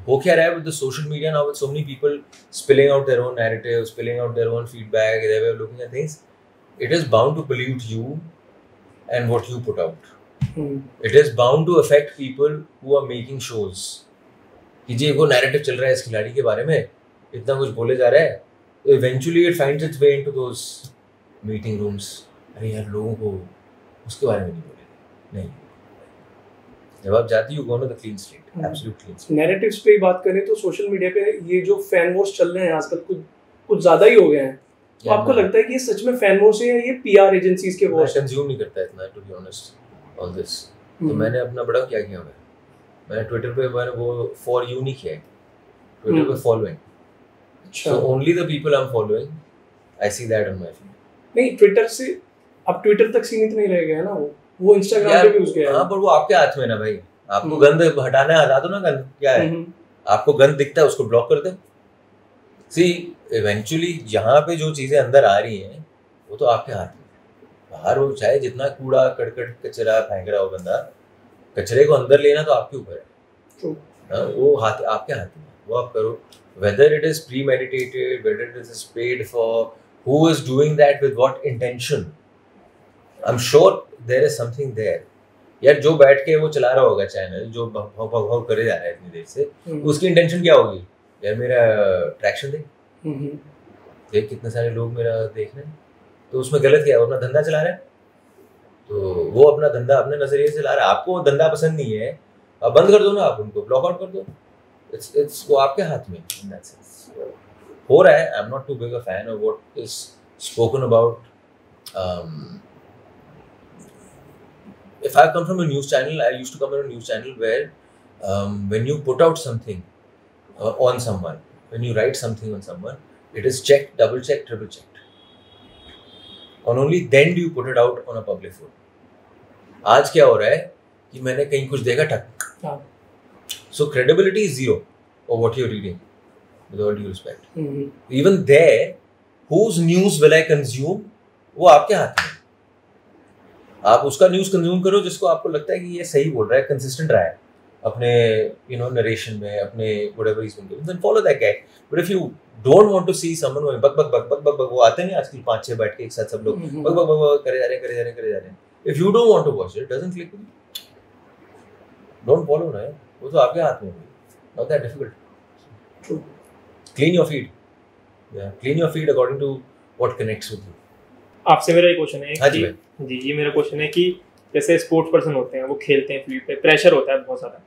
हो क्या रहा है with the social media now, with so many people spilling out their own narratives, spilling out their own feedback, their way of looking at things, it is bound to pollute you and what you put out. It is bound to affect people who are making shows. कि जी वो narrative चल रहा है इस खिलाड़ी के बारे में, इतना कुछ बोले जा रहा है, तो eventually it finds its way into those meeting rooms. अरे यार लोगों को उसके बारे में नहीं बोले, नहीं, जब आप जाती हो go on the clean slate, absolute clean slate. Narratives पे ही बात करें तो सोशल मीडिया पे ये जो फैन वॉर्स चल रहे हैं आजकल कुछ ज़्यादा ही हो गए हैं। तो आपको लगता है कि ये सच में फैन वॉर्स है या ये PR एजेंसीज के वॉर्स? मैं कंज्यूम नहीं करता इतना, to be honest. All this. तो मैंने अपना बड़ा क्या किया, मैंने ट्विटर पे वो फॉर यू नहीं किया है, ट्विटर पे following, so only the people I am following I see that on my feed. नहीं, ट्विटर से अब ट्विटर तक सीमित नहीं रह गया ना वो, वो इंस्टाग्राम पे भी घुस गया है। हाँ, पर वो आपके हाथ में ना भाई, आपको गंद हटाना है, हटा दो ना। गंद क्या है, आपको गंद दिखता है उसको ब्लॉक कर दो। सी इवेंचुअली यहाँ पे जो चीजें अंदर आ रही हैं वो तो आपके हाथ में। बाहर वो चाहे जितना कूड़ा करकट कचरा फेंक रहा हो बंदा, कचरे को अंदर लेना तो आपके ऊपर है। वो हाथ आपके हाथ में, वो आप करो। Whether it is premeditated, whether it is paid for, who is doing that with what intention, I am sure there is something there. यार जो बैठ के वो चला रहा होगा चैनल, जो भव करे जा रहा है इतनी देर से, उसकी इंटेंशन क्या होगी? यार मेरा ट्रैक्शन देख कितने सारे लोग मेरा देख रहे हैं, तो उसमें गलत क्या है? वो अपना धंधा चला रहा है, तो वो अपना धंधा अपने नजरिए से चला रहा है। आपको धंधा पसंद नहीं है, आप बंद कर दो ना, आप उनको ब्लॉक आउट कर दो। इट्स वो आपके हाथ में इन दैट सेंस हो रहा है। I am not too big a fan of what is spoken about. If I come from a news channel, I used to come from a news channel where when you put out something on someone, when you write something on someone, it is checked, double checked, triple checked, and only then do you put it out on a public forum. आज क्या हो रहा है कि मैंने कहीं कुछ देखा ठक, so credibility is zero of what you're reading, with all due respect. Even there, whose news will I consume? वो आपके हाथ में। आप उसका न्यूज कंज्यूम करो जिसको आपको लगता है कि ये सही बोल रहा है, कंसिस्टेंट रहा है अपने नरेशन में, अपने whatever is going, then follow that guy. But if you don't want to see someone going बक बक बक बक बक बक, वो आते नहीं आजकल 5-6 बैठ के एक साथ सब लोग बक बक बक करे जा रहे हैं। If you don't want to watch it, doesn't click, don't follow ना, वो तो आपके हाथ में है, not that difficult. Clean your feed, clean your feed according to what connects with you. आपसे मेरा एक क्वेश्चन है। हाँ जी, ये मेरा क्वेश्चन है कि जैसे स्पोर्ट्स पर्सन होते हैं, वो खेलते हैं फील्ड पे, प्रेशर होता है बहुत ज़्यादा,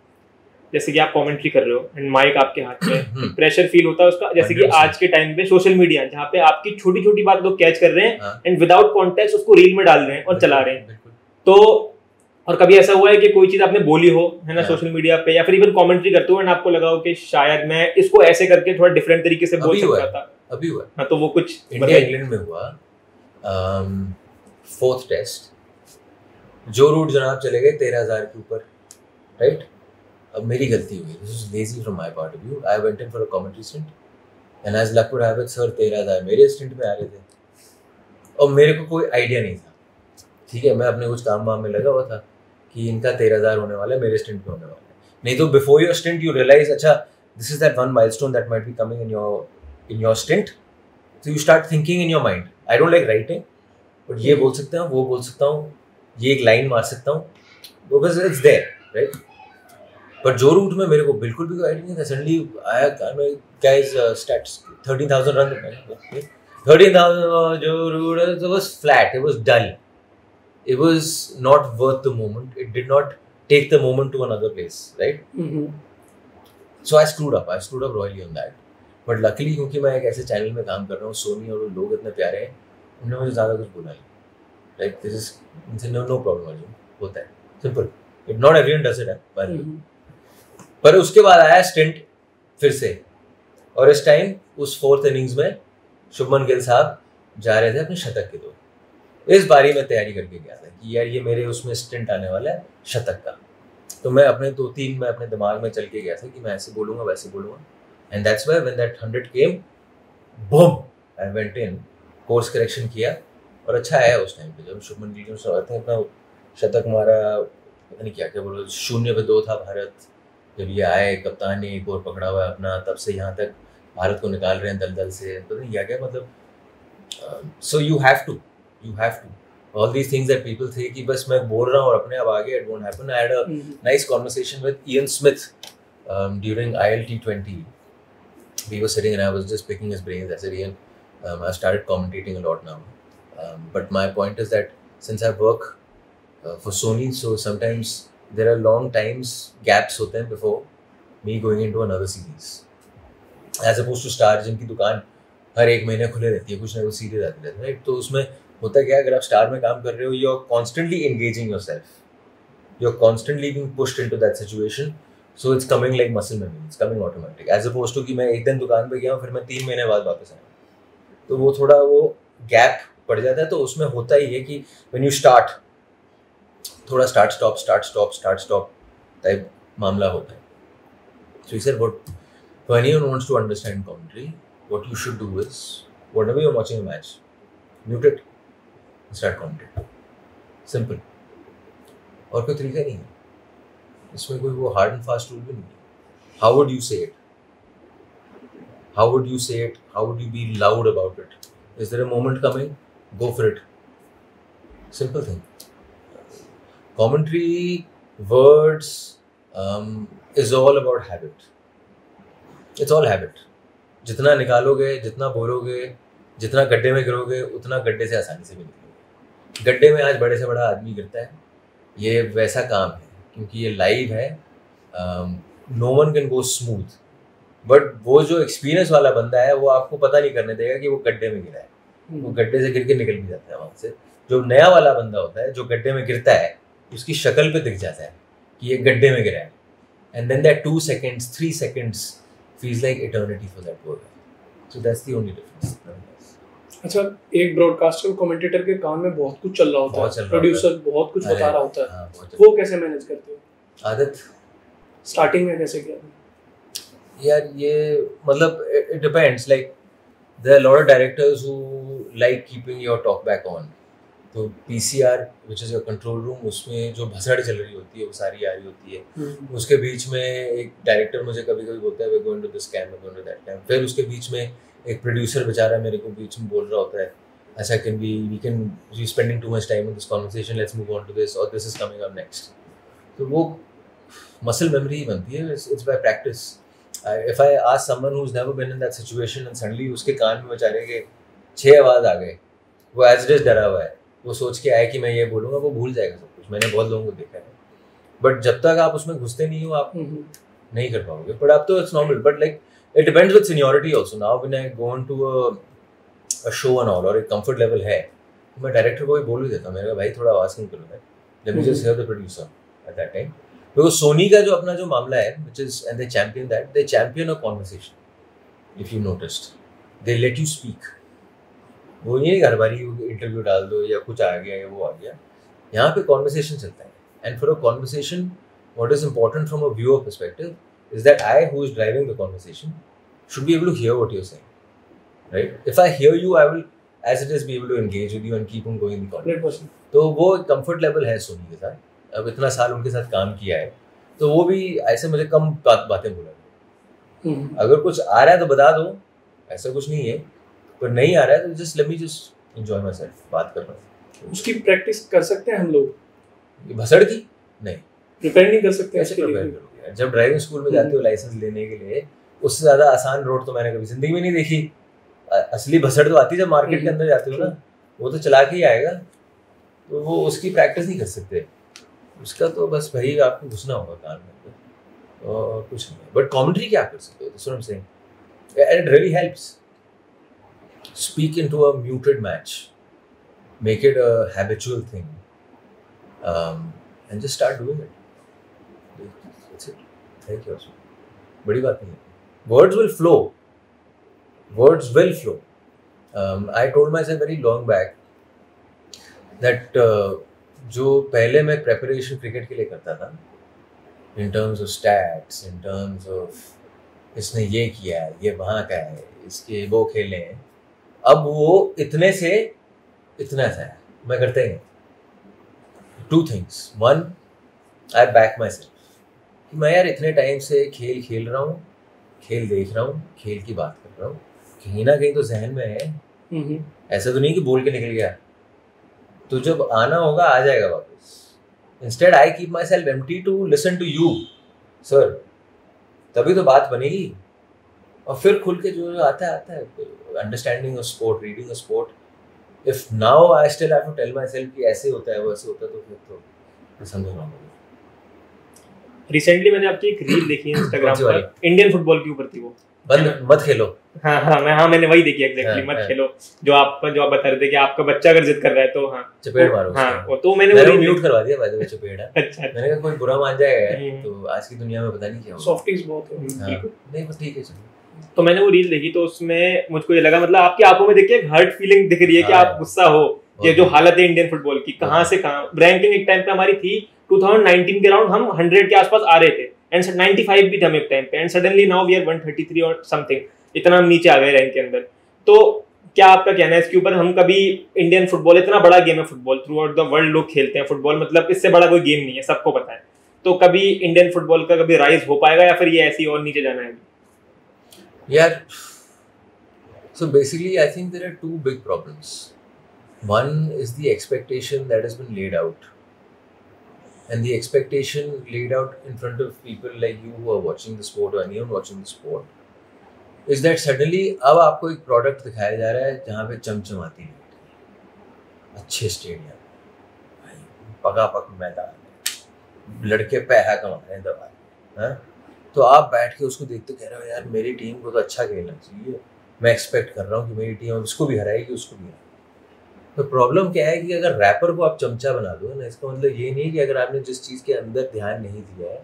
जैसे कि आप कमेंट्री कर रहे हो एंड माइक आपके हाथ में, प्रेशर फील होता है उसका। जैसे कि आज के टाइम पे सोशल मीडिया, जहाँ पे आपकी छोटी छोटी बात लोग कैच कर रहे हैं एंड विदाउट कॉन्टेक्स्ट उसको रील में डाल रहे हैं और चला रहे हैं। तो और कभी ऐसा हुआ है कि कोई चीज आपने बोली हो, है ना, सोशल मीडिया पे, या फिर इवन कमेंट्री करते हो एंड आपको लगा हो कि शायद मैं इसको ऐसे करके थोड़ा डिफरेंट तरीके से बोल सकता था? अभी हुआ। हाँ, तो वो कुछ इंडिया इंग्लैंड में हुआ, 4th टेस्ट, जो रूट जनाब चले गए 13,000 के ऊपर, राइट? अब मेरी गलती हुई, this is lazy from my part of view. I went in for a commentary stint and as luck would have it sir 13,000 मेरे स्टिंट में आ रहे थे और मेरे को कोई आइडिया नहीं था। ठीक है, मैं अपने कुछ काम वाम में लगा हुआ था कि इनका 13,000 होने वाला है, मेरे स्टिंट में होने वाला है। नहीं तो before your stint you realize, अच्छा this is that one milestone that might be coming in your stint, so you start thinking in your mind, I don't like writing, but ये बोल सकता हूँ, वो बोल सकता हूँ, ये एक लाइन मार सकता हूँ, बिकॉज इट्स देयर, राइट? पर जो रूट में मेरे को बिल्कुल भी कोई आइडिया नहीं था, सडनली आया guys stats 13,000 run, 13,000 Joe Root it was flat, it was dull, it was not worth the moment, it did not take the moment to another place, right? So I screwed up royally on that, but luckily क्योंकि मैं एक ऐसे channel में काम कर रहा हूँ, सोनी, और लोग इतने प्यारे हैं, उन्होंने मुझे ज़्यादा कुछ बोला नहीं, like this is no problem Arjun, होता है, simple, not everyone does it, by the way। पर उसके बाद आया स्टिंट फिर से, और इस टाइम उस 4th इनिंग्स में शुभमन गिल साहब जा रहे थे अपने शतक के दौर। इस बारी में तैयारी करके गया था कि यार ये मेरे उसमें स्टिंट आने वाला है शतक का, तो मैं अपने 2-3 में अपने दिमाग में चल के गया था कि मैं ऐसे बोलूँगा वैसे बोलूँगा, and that's why when that 100 came, boom, I went in, course correction किया और अच्छा आया उस टाइम पे। जब शुभमन गिल ने अपना शतक मारा, पता नहीं क्या क्या बोलो, 0 पे 2 था भारत, जब ये आए कप्तान ने एक और पकड़ा हुआ है अपना, तब से यहाँ तक भारत को निकाल रहे हैं दलदल से, पता नहीं क्या क्या, मतलब so you have to all these things that people say कि बस मैं बोल रहा हूँ और अपने आप आगे, it won't happen. I had a nice conversation with Ian Smith during ILT20. We were sitting and I was just picking his brains. I said, Ian, I've started commentating a lot now, but my point is that since I work for Sony, so sometimes there are long times gaps होते हैं before me going into another series, as opposed to Star जिनकी दुकान हर एक महीने खुले रहती है, कुछ ना कुछ सीरीज आती रहती है, राइट? तो उसमें होता क्या है, अगर आप स्टार में काम कर रहे हो, you are constantly engaging yourself, you are constantly being pushed into that situation, so it's coming like muscle memory, it's coming automatic, as opposed to कि मैं एक दिन दुकान पे गया हूँ, फिर मैं 3 महीने बाद वापस आया, तो वो थोड़ा वो गैप पड़ जाता है। तो उसमें होता ही है कि व्हेन यू स्टार्ट थोड़ा स्टार्ट स्टॉप टाइप मामला होता है. So he said, for anyone who wants to understand commentary, what you should do is, whenever you're watching a match, mute it and start commentating. Simple. और कोई तरीका नहीं है. इसमें कोई वो हार्ड एंड फास्ट रूल भी नहीं है. How would you say it? How would you say it? How would you be loud about it? Is there a moment coming? Go for it. Simple thing. Commentary, words, is all about habit. It's all habit. जितना निकालोगे, जितना बोलोगे, जितना गड्ढे में गिरोगे, उतना गड्ढे से आसानी से भी निकलोगे. गड्ढे में आज बड़े से बड़ा आदमी गिरता है. ये वैसा काम है क्योंकि ये लाइव है. No one can go smooth. But वो जो एक्सपीरियंस वाला बंदा है वो आपको पता नहीं करने देगा कि वो गड्ढे में गिरा है. वो गड्ढे से गिर के निकल भी जाता है वहाँ से. जो नया वाला बंदा होता है जो गड्ढे में गिरता है उसकी शक्ल पे दिख जाता है कि ये गड्ढे में गिरा है. And then that 2 seconds 3 seconds feels like eternity for that poor guy. So that's the only difference. अच्छा, एक ब्रॉडकास्टर कमेंटेटर के कान में बहुत कुछ चल रहा होता है, प्रोड्यूसर बहुत कुछ बता रहा होता है, वो कैसे मैनेज करते हो? आदत. स्टार्टिंग में कैसे किया? यार ये मतलब it depends. Like there are a lot of directors who like keeping your talk back on. तो PCR which is your control room, उसमें जो भसड़ चल रही होती है वो सारी आ रही होती है. उसके बीच में एक डायरेक्टर मुझे कभी कभी बोलता है we're going to this camp, we're going to that camp. फिर उसके बीच में एक प्रोड्यूसर बेचारा मेरे को बीच में बोल रहा होता है ऐसा we spending too much time on this conversation, let's move on to this, or this is coming up next. तो वो muscle memory ही बनती है. It's by practice. If I ask someone who's never been in that situation and suddenly उसके कान में बेचारे के 6 आवाज आ गए, वो as it is डरा हुआ है, वो सोच के आया कि मैं ये बोलूँगा, वो भूल जाएगा सब कुछ. मैंने बहुत लोगों को देखा है. बट जब तक आप उसमें घुसते नहीं हो आप नहीं कर पाओगे. बट अब तो it's normal. But like it depends with seniority also. Now when I go on to a show and all और एक कंफर्ट लेवल है, मैं डायरेक्टर को भी बोल भी देता हूँ, मेरे भाई थोड़ा आवाज़ कम करो, let me just hear the producer at that time. Because Sony का जो अपना जो मामला है, which is and they champion a conversation. If you noticed, they let you speak. वो ये हर बारी इंटरव्यू डाल दो या कुछ आ गया या वो आ गया. यहाँ पे conversation चलता है. And for a conversation, what is important from a viewer perspective is that I, who is driving the conversation, should be able to hear what you're saying. Right? If I hear you, I will, as it is, be able to engage with you and keep on going in the conversation. तो वो comfort level है सोनी के साथ. अब इतना साल उनके साथ काम किया है तो वो भी ऐसे मुझे कम बातें बोला. अगर कुछ आ रहा है तो बता दो, ऐसा कुछ नहीं है. पर नहीं आ रहा है तो just let me just enjoy my self. बात कर रहा हूँ. उसकी प्रैक्टिस कर सकते हैं हम लोग? ये भसड़ की नहीं प्रिपेयर नहीं कर सकते. ऐसे प्रिपेयर करोगे जब ड्राइविंग स्कूल में जाते हो लाइसेंस लेने के लिए, उससे ज़्यादा आसान रोड तो मैंने कभी जिंदगी में नहीं देखी. असली भसड़ तो आती है जब मार्केट के अंदर जाते हो ना, वो तो चला के ही आएगा. तो वो उसकी प्रैक्टिस नहीं कर सकते. उसका तो बस भाई आपको घुसना होगा कान में और कुछ नहीं. बट कमेंट्री क्या कर सकते हो? That's what I'm saying. And it really helps. Speak into a muted match. Make it a habitual thing. And just start doing it. That's it. Thank you. बड़ी बात नहीं है. Words will flow. Words will flow. I told myself very long back that जो पहले मैं preparation cricket के लिए करता था, in terms of stats, in terms of इसने ये किया है, ये वहाँ का है, इसके वो खेले हैं, अब वो इतने से इतना सा है. मैं करता ही नहीं. 2 things. 1, I back myself कि मैं यार इतने टाइम से खेल खेल रहा हूँ, खेल देख रहा हूँ, खेल की बात कर रहा हूँ, कहीं ना कहीं तो जहन में है. ऐसा तो नहीं कि बोल के निकल गया. तो जब आना होगा आ जाएगा वापस. Instead I keep my self empty to listen to you sir, तभी तो बात बनेगी. और फिर खुल के जो आता है understanding of sport, reading of sport. If now I still have to tell my self कि ऐसे होता है वैसे होता है, तो फिर तो समझ रहा हूँ. रिसेंटली मैंने आपकी एक रील देखी है इंस्टाग्राम पर, इंडियन फुटबॉल के ऊपर थी वो. बंद मत खेलो. मैंने वही देखी एग्जैक्टली. मत खेलो. जो आप बता रहे थे कि आपका बच्चा अगर जिद कर रहा है तो चपेट मारो. वो तो मैंने म्यूट करवा दिया. बाय द वे चपेट है. अच्छा. मैंने कहा कोई बुरा मान जाएगा तो आज की दुनिया में पता नहीं क्या होगा. सॉफ्टीज बहुत है. नहीं बस ठीक है. तो मैंने वो रील देखी तो उसमें मुझको ये लगा, मतलब आपकी आंखों में देखिए हर्ट फीलिंग दिख रही है कि आप गुस्सा हो ये जो हालत है इंडियन फुटबॉल की, कहाँ से कहाँ रैंकिंग एक टाइम पे हमारी थी 2019 के अराउंड, हम 100 के आसपास आ रहे थे एंड 95 भी थे हम एक टाइम पे, and suddenly now we are 133 और समथिंग, इतना हम नीचे आ गए रैंक के अंदर। तो क्या आपका कहना है इसके ऊपर? हम कभी इंडियन फुटबॉल, इतना बड़ा गेम है football, through out the world लोग खेलते हैं फुटबॉल, मतलब इससे बड़ा कोई गेम नहीं है, सबको पता है। तो कभी इंडियन फुटबॉल का कभी राइज हो पाएगा या फिर ये ऐसी और नीचे जाना है? यार, so basically I think there are two big problems. One is the expectation that has been laid out, and the expectation laid out in front of people like you who are watching the sport or anyone watching the sport is that suddenly अब आपको एक product दिखाया जा रहा है जहाँ पे चमचमाती लाइट, अच्छे स्टेडियम, पगापग मैदान, लड़के पैसा कमा रहे हैं दबा, हाँ? तो आप बैठ के उसको देखते कह रहे हो यार मेरी टीम को तो अच्छा खेलना चाहिए, मैं एक्सपेक्ट कर रहा हूँ कि मेरी टीम उसको भी हराएगी, उसको भी हराएगी। तो प्रॉब्लम क्या है कि अगर रैपर को आप चमचा बना दो ना, इसका मतलब ये नहीं कि अगर आपने जिस चीज़ के अंदर ध्यान नहीं दिया है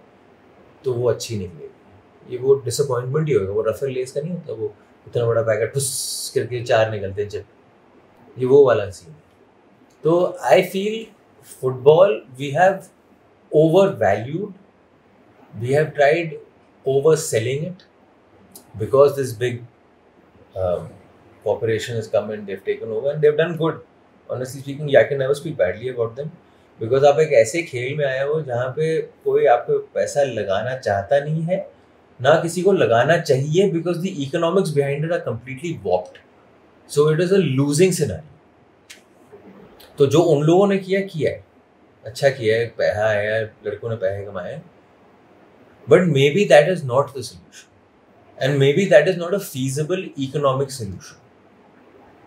तो वो अच्छी निकलेगी, ये वो डिसअपॉइंटमेंट ही होगा। वो रफल लेस का नहीं होता, वो इतना बड़ा पैकेट फुस करके 4 निकलते हैं जब, ये वो वाला सीन है। तो I feel football we have over valued, we have tried over selling it because this big corporation has come and they've taken over and they've done good. Honestly speaking, I can never speak badly about them because आप एक ऐसे खेल में आए हो जहाँ पे कोई आपको पैसा लगाना चाहता नहीं है, ना किसी को लगाना चाहिए, because the economics behind it are completely warped. So it is a losing scenario. तो जो उन लोगों ने किया है, अच्छा किया है, पैसा है, लड़कों ने पैसे कमाए, but maybe that is not the solution. And maybe that is not a feasible economic solution.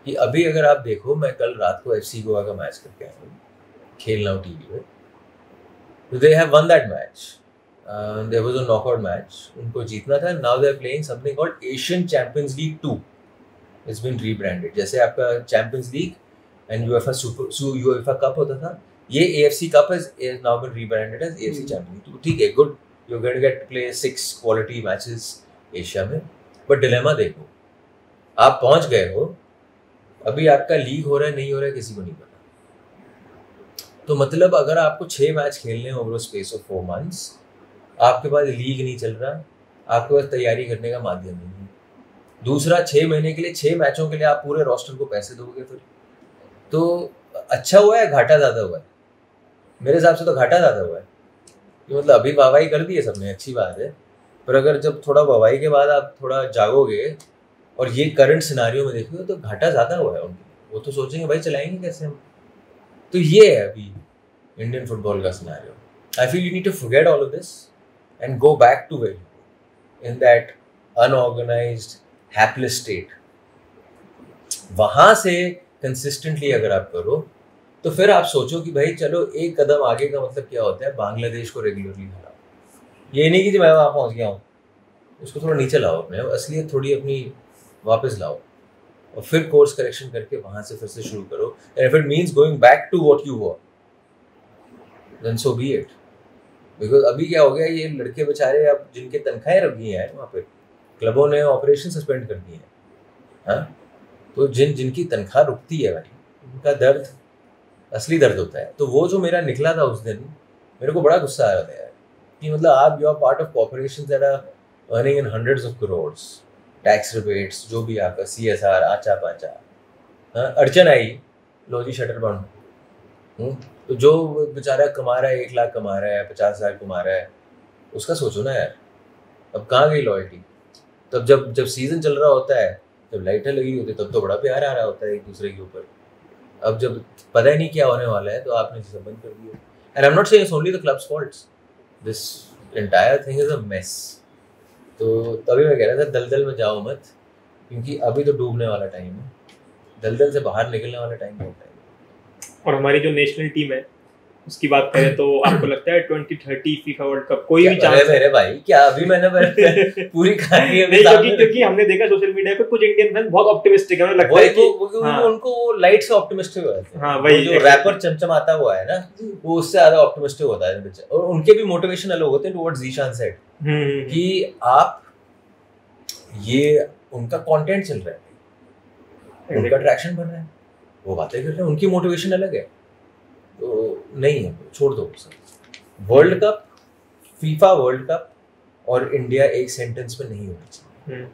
कि अभी अगर आप देखो, मैं कल रात को FC गोवा का मैच करके आया हूँ, खेल रहा हूँ टीवी पे, तो they have won that match. There was a knockout match, उनको जीतना था. Now they are playing something called Asian Champions League 2. It's been rebranded. जैसे आपका Champions League and UEFA Cup होता था, ये AFC Cup is now been rebranded as AFC Champions League 2. ठीक है, good. You're going to get to play 6 quality matches Asia में, but dilemma देखो, आप पहुंच गए हो, अभी आपका लीग हो रहा है नहीं हो रहा है किसी को नहीं पता। तो मतलब अगर आपको 6 मैच खेलने ओवर स्पेस ऑफ 4 months, आपके पास लीग नहीं चल रहा, आपके पास तैयारी करने का माध्यम नहीं है, दूसरा 6 महीने के लिए 6 मैचों के लिए आप पूरे रोस्टर को पैसे दोगे, फिर तो अच्छा हुआ है घाटा ज़्यादा हुआ है? मेरे हिसाब से तो घाटा ज़्यादा हुआ है। कि मतलब अभी वाहवाही कर दी है सबने, अच्छी बात है, पर अगर जब थोड़ा वाहवाही के बाद आप थोड़ा जागोगे और ये करंट सिनारियो में देखोगे तो घाटा ज़्यादा हुआ है उनके। वो तो सोचेंगे भाई चलाएंगे कैसे हम। तो ये है अभी इंडियन फुटबॉल का scenario. I feel you need to forget all of this and go back to where in that unorganised hapless state. वहाँ से कंसिस्टेंटली अगर आप करो तो फिर आप सोचो कि भाई चलो एक कदम आगे का मतलब क्या होता है, बांग्लादेश को रेगुलरली हराओ। ये नहीं कि मैं वहाँ पहुँच गया हूँ, उसको थोड़ा नीचे लाओ, अपने असलियत थोड़ी अपनी वापस लाओ और फिर कोर्स करेक्शन करके वहाँ से फिर से शुरू करो। And if it means going back to what you were, then so be it. Because अभी क्या हो गया, ये लड़के बेचारे अब जिनके तनख्वाहें रख गई हैं वहाँ पे, क्लबों ने ऑपरेशन सस्पेंड कर दिए हैं, हाँ, तो जिनकी तनख्वाह रुकती है भाई, उनका दर्द असली दर्द होता है। तो वो जो मेरा निकला था उस दिन, मेरे को बड़ा गुस्सा आ रहा था यार कि मतलब आप you are part of corporations that are earning in hundreds of crores, tax rebates जो भी आपका CSR आचा पाचा, अड़चन आई, लो जी शटर बंद। तो जो बेचारा कमा रहा है 1 लाख कमा रहा है, 50,000 कमा रहा है, उसका सोचो ना यार, अब कहाँ गई लॉयल्टी। तब जब सीजन चल रहा होता है, जब लाइटें लगी होती तब तो बड़ा प्यार आ रहा होता है एक दूसरे के ऊपर। अब जब पता ही नहीं क्या होने वाला है तो आपने चीज़ें बंद कर दिया। And I am not saying it's only the clubs faults, this entire thing is a mess. तो तभी मैं कह रहा था दलदल में जाओ मत, क्योंकि अभी तो डूबने वाला टाइम है, दलदल से बाहर निकलने वाला टाइम होता है। और हमारी जो नेशनल टीम है उसकी बात करें तो आपको लगता है 2030 फीफा वर्ल्ड कप कोई भी चांस है? मेरे भाई क्या अभी मैंने पूरी कहानी नहीं, क्योंकि हमने देखा सोशल मीडिया पे कुछ इंडियन फैंस बहुत ऑप्टिमिस्टिक है, उन्हें लगता है कि उनको वो लाइट से ऑप्टिमिस्टिक हो जाते हैं। हाँ, वही जो रैपर चमचमाता हुआ है ना, वो उससे ज्यादा ऑप्टिमिस्टिक होता है, और उनके भी मोटिवेशन अलग होते हैं टुवर्ड्स ज़ीशान सेड कि आप ये उनका कंटेंट चल रहा है, उनका ट्रैक्शन बन रहा है, वो बातें कर रहे हैं, उनकी मोटिवेशन अलग है, तो नहीं है, छोड़ दो सब। World cup, FIFA world cup और इंडिया एक सेंटेंस में नहीं होना चाहिए।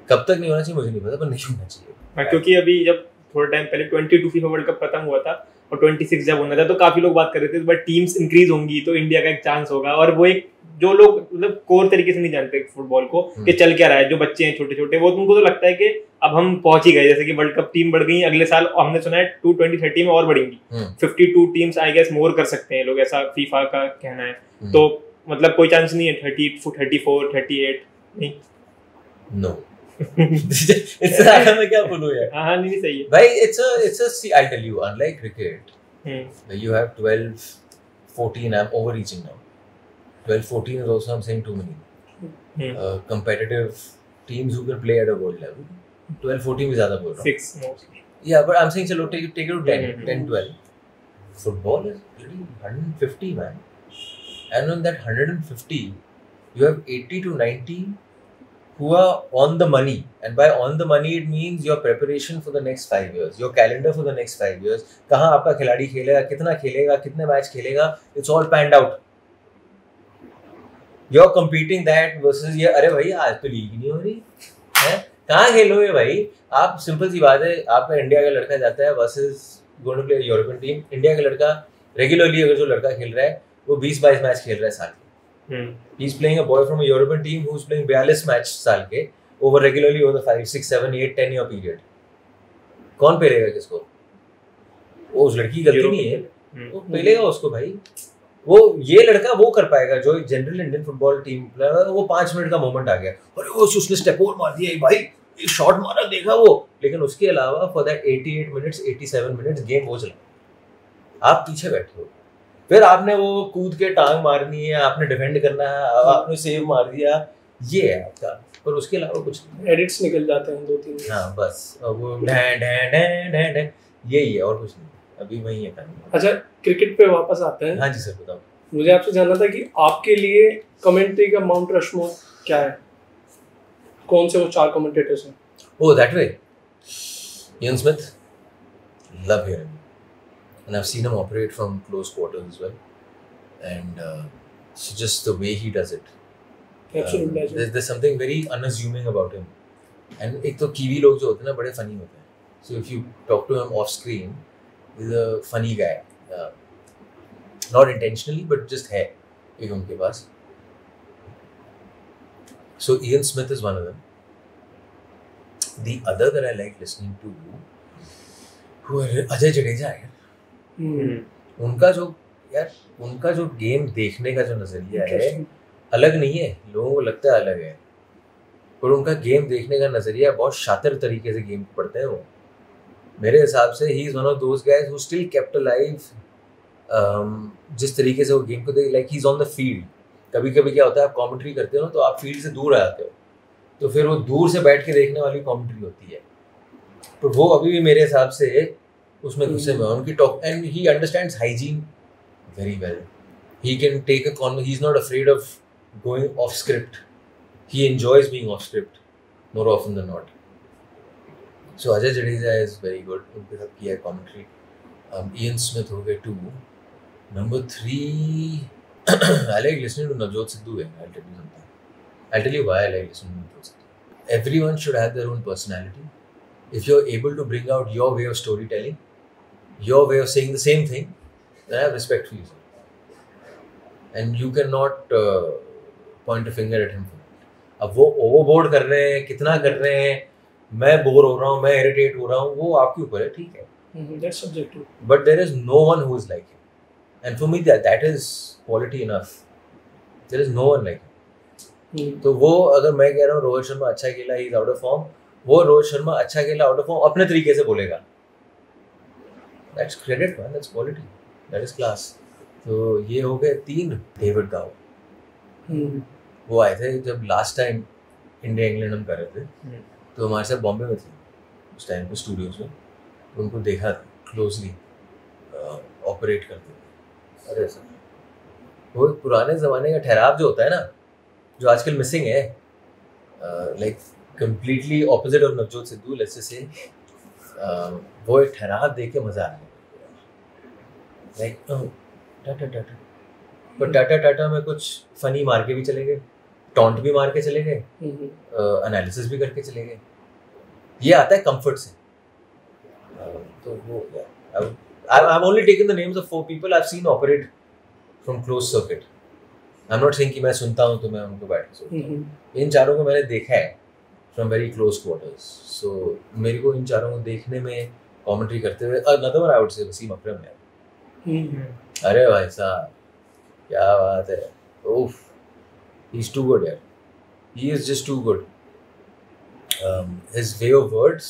कब तक नहीं होना चाहिए मुझे नहीं पता, पर नहीं होना चाहिए। क्योंकि अभी जब थोड़ा टाइम पहले 22 फीफा वर्ल्ड कप खत्म हुआ था और 26 जब होना था, तो काफी लोग बात कर रहे थे बट टीम्स इंक्रीज होंगी तो इंडिया का एक चांस होगा। और वो एक जो लोग मतलब कोर तरीके से नहीं जानते फुटबॉल को कि चल क्या रहा है, जो बच्चे हैं छोटे छोटे, वो उनको तो लगता है कि अब हम पहुंच ही गए, जैसे कि वर्ल्ड कप टीम बढ़ गई, अगले साल हमने सुना है 2030 में और बढ़ेंगी, 52 टीम्स आई गेस मोर कर सकते हैं लोग, ऐसा फीफा का कहना है। तो मतलब कोई चांस नहीं है 30, 34, 38 नहीं? नो इससे आगे मैं क्या बोलूं यार। हाँ नहीं सही है भाई, it's a see, I'll tell you, unlike cricket where you have 12 14, I'm overreaching now, 12 14 is also I'm saying too many competitive teams who can play at a world level, 12 14 भी ज्यादा बोल रहा हूँ, 6 mostly, yeah, but I'm saying चलो take it to 10 12, football is really 150 man, and on that 150 you have 80 to 90 who are on the money, and by on the money it means your preparation for the next 5 years, your calendar for the next 5 years, कहाँ आपका खिलाड़ी खेलेगा, कितना खेलेगा, कितने match खेलेगा, it's all planned out. You're competing that versus ये, अरे भाई आज तो लीग नहीं हो रही है, कहाँ खेलोगे भाई आप? सिंपल सी बात है, आपका इंडिया का लड़का जाता है versus going to play European team, India का लड़का रेगुलरली अगर जो लड़का खेल रहा है वो 20-22 मैच खेल रहा है साल के, he's playing a boy from a European team who's playing 42 match साल के over regularly over the 5, 6, 7, 8, 10 year period. कौन पेलेगा किसको? वो उस लड़की की गलती नहीं है, वो पेलेगा उसको भाई। वो ये लड़का वो कर पाएगा जो general Indian football team player, वो 5 मिनट का मोमेंट आ गया, अरे वो उसने स्टेप ओवर मार दिया भाई, एक शॉट मारा देखा वो, लेकिन उसके अलावा for that 88 minutes 87 minutes game वो चला, आप पीछे बैठे हो, फिर आपने वो कूद के टांग मारनी है, आपने डिफेंड करना है, आपने सेव मार दिया, ये है आपका, पर उसके अलावा कुछ नहीं। एडिट्स निकल जाते हैं 2-3, हाँ बस वो यही है और कुछ नहीं, अभी वही है कहानी। अच्छा क्रिकेट पे वापस आते हैं। हाँ जी सर बताओ। मुझे आपसे जानना था कि आपके लिए कमेंट्री का माउंट रशमोर क्या है, कौन से वो 4 कमेंटेटर्स हैं? Oh, that way. Ian Smith, love hearing him. And I've seen him operate from close quarters as well. And so just the way he does it. Absolutely. There's something very unassuming about him. And एक तो kiwi लोग जो होते हैं ना बड़े funny होते हैं. So if you talk to him off screen, he's a funny guy. Not intentionally, but just है एक उनके पास. So Ian Smith is one of them. The other that I like listening to, who are Ajay Jadeja है। उनका जो game देखने का जो नजरिया है अलग नहीं है, लोगों को लगता है अलग है, पर उनका गेम देखने का नजरिया बहुत शातिर तरीके से गेम पढ़ते हैं वो। मेरे हिसाब से he is one of those guys who still kept alive, जिस तरीके से वो गेम को देख, like he is on the field. कभी कभी क्या होता है, आप कमेंट्री करते हो ना तो आप फील्ड से दूर आ जाते हो, तो फिर वो दूर से बैठ के देखने वाली कमेंट्री होती है, तो वो अभी भी मेरे हिसाब से उसमें गुस्से में उनकी talk, and he understands hygiene very well, he can take a convo, he is not afraid of going off script, he enjoys being off script more often than not. So Ajay Jadeja is very good, उनके साथ किया है commentary. Ian Smith हो गए 2। Number 3 I like listening to Navjot Sidhu है। I'll tell you why I like listening to Navjot Sidhu. Everyone should have their own personality. If you're able to bring out your way of storytelling, your way of saying the same thing, then I have respect for you. And you cannot point a finger at him for that. अब वो overboard कर रहे हैं, कितना कर रहे हैं, मैं बोर हो रहा हूँ, मैं irritate हो रहा हूँ, वो आपके ऊपर है, ठीक है. That's subjective. But there is no one who is like him. And for me that is quality enough. There is no one like him. तो वो अगर मैं कह रहा हूँ रोहित शर्मा अच्छा खेला, he is out of form, वो रोहित शर्मा अच्छा खेला आउट ऑफ फॉर्म अपने तरीके से बोलेगा, that's credit man, that's quality, that is class. तो ये हो गए 3। डेविड गाओ, वो आए थे जब लास्ट टाइम इंडिया इंग्लैंड हम कर रहे थे, तो हमारे साथ बॉम्बे में थे उस टाइम पे स्टूडियोज में, उनको देखा क्लोजली ऑपरेट करते थे। अरे सर वो पुराने ज़माने का ठहराव जो होता है ना, जो आजकल मिसिंग है, like completely opposite of Navjot Sidhu, let's say वो एक ठहराव देख के मजा आने लगा, लाइक टाटा टाटा, पर टाटा टाटा में कुछ फनी मार के भी चले गए, टॉन्ट भी मार के चले गए, एनालिसिस भी करके चले गए। ये आता है कंफर्ट से। तो वो I've only taken the names of 4 people I've seen operate from closed circuit. I'm not saying कि मैं सुनता हूँ तो मैं उनको बैठ के सुनता हूँ। इन चारों को मैंने देखा है from very close quarters. So मेरे को इन चारों को देखने में कमेंट्री करते हुए another one I would say Wasim अकरम है। अरे भाई साहब क्या बात है, उफ, he's too good यार, he is just too good. His way of words,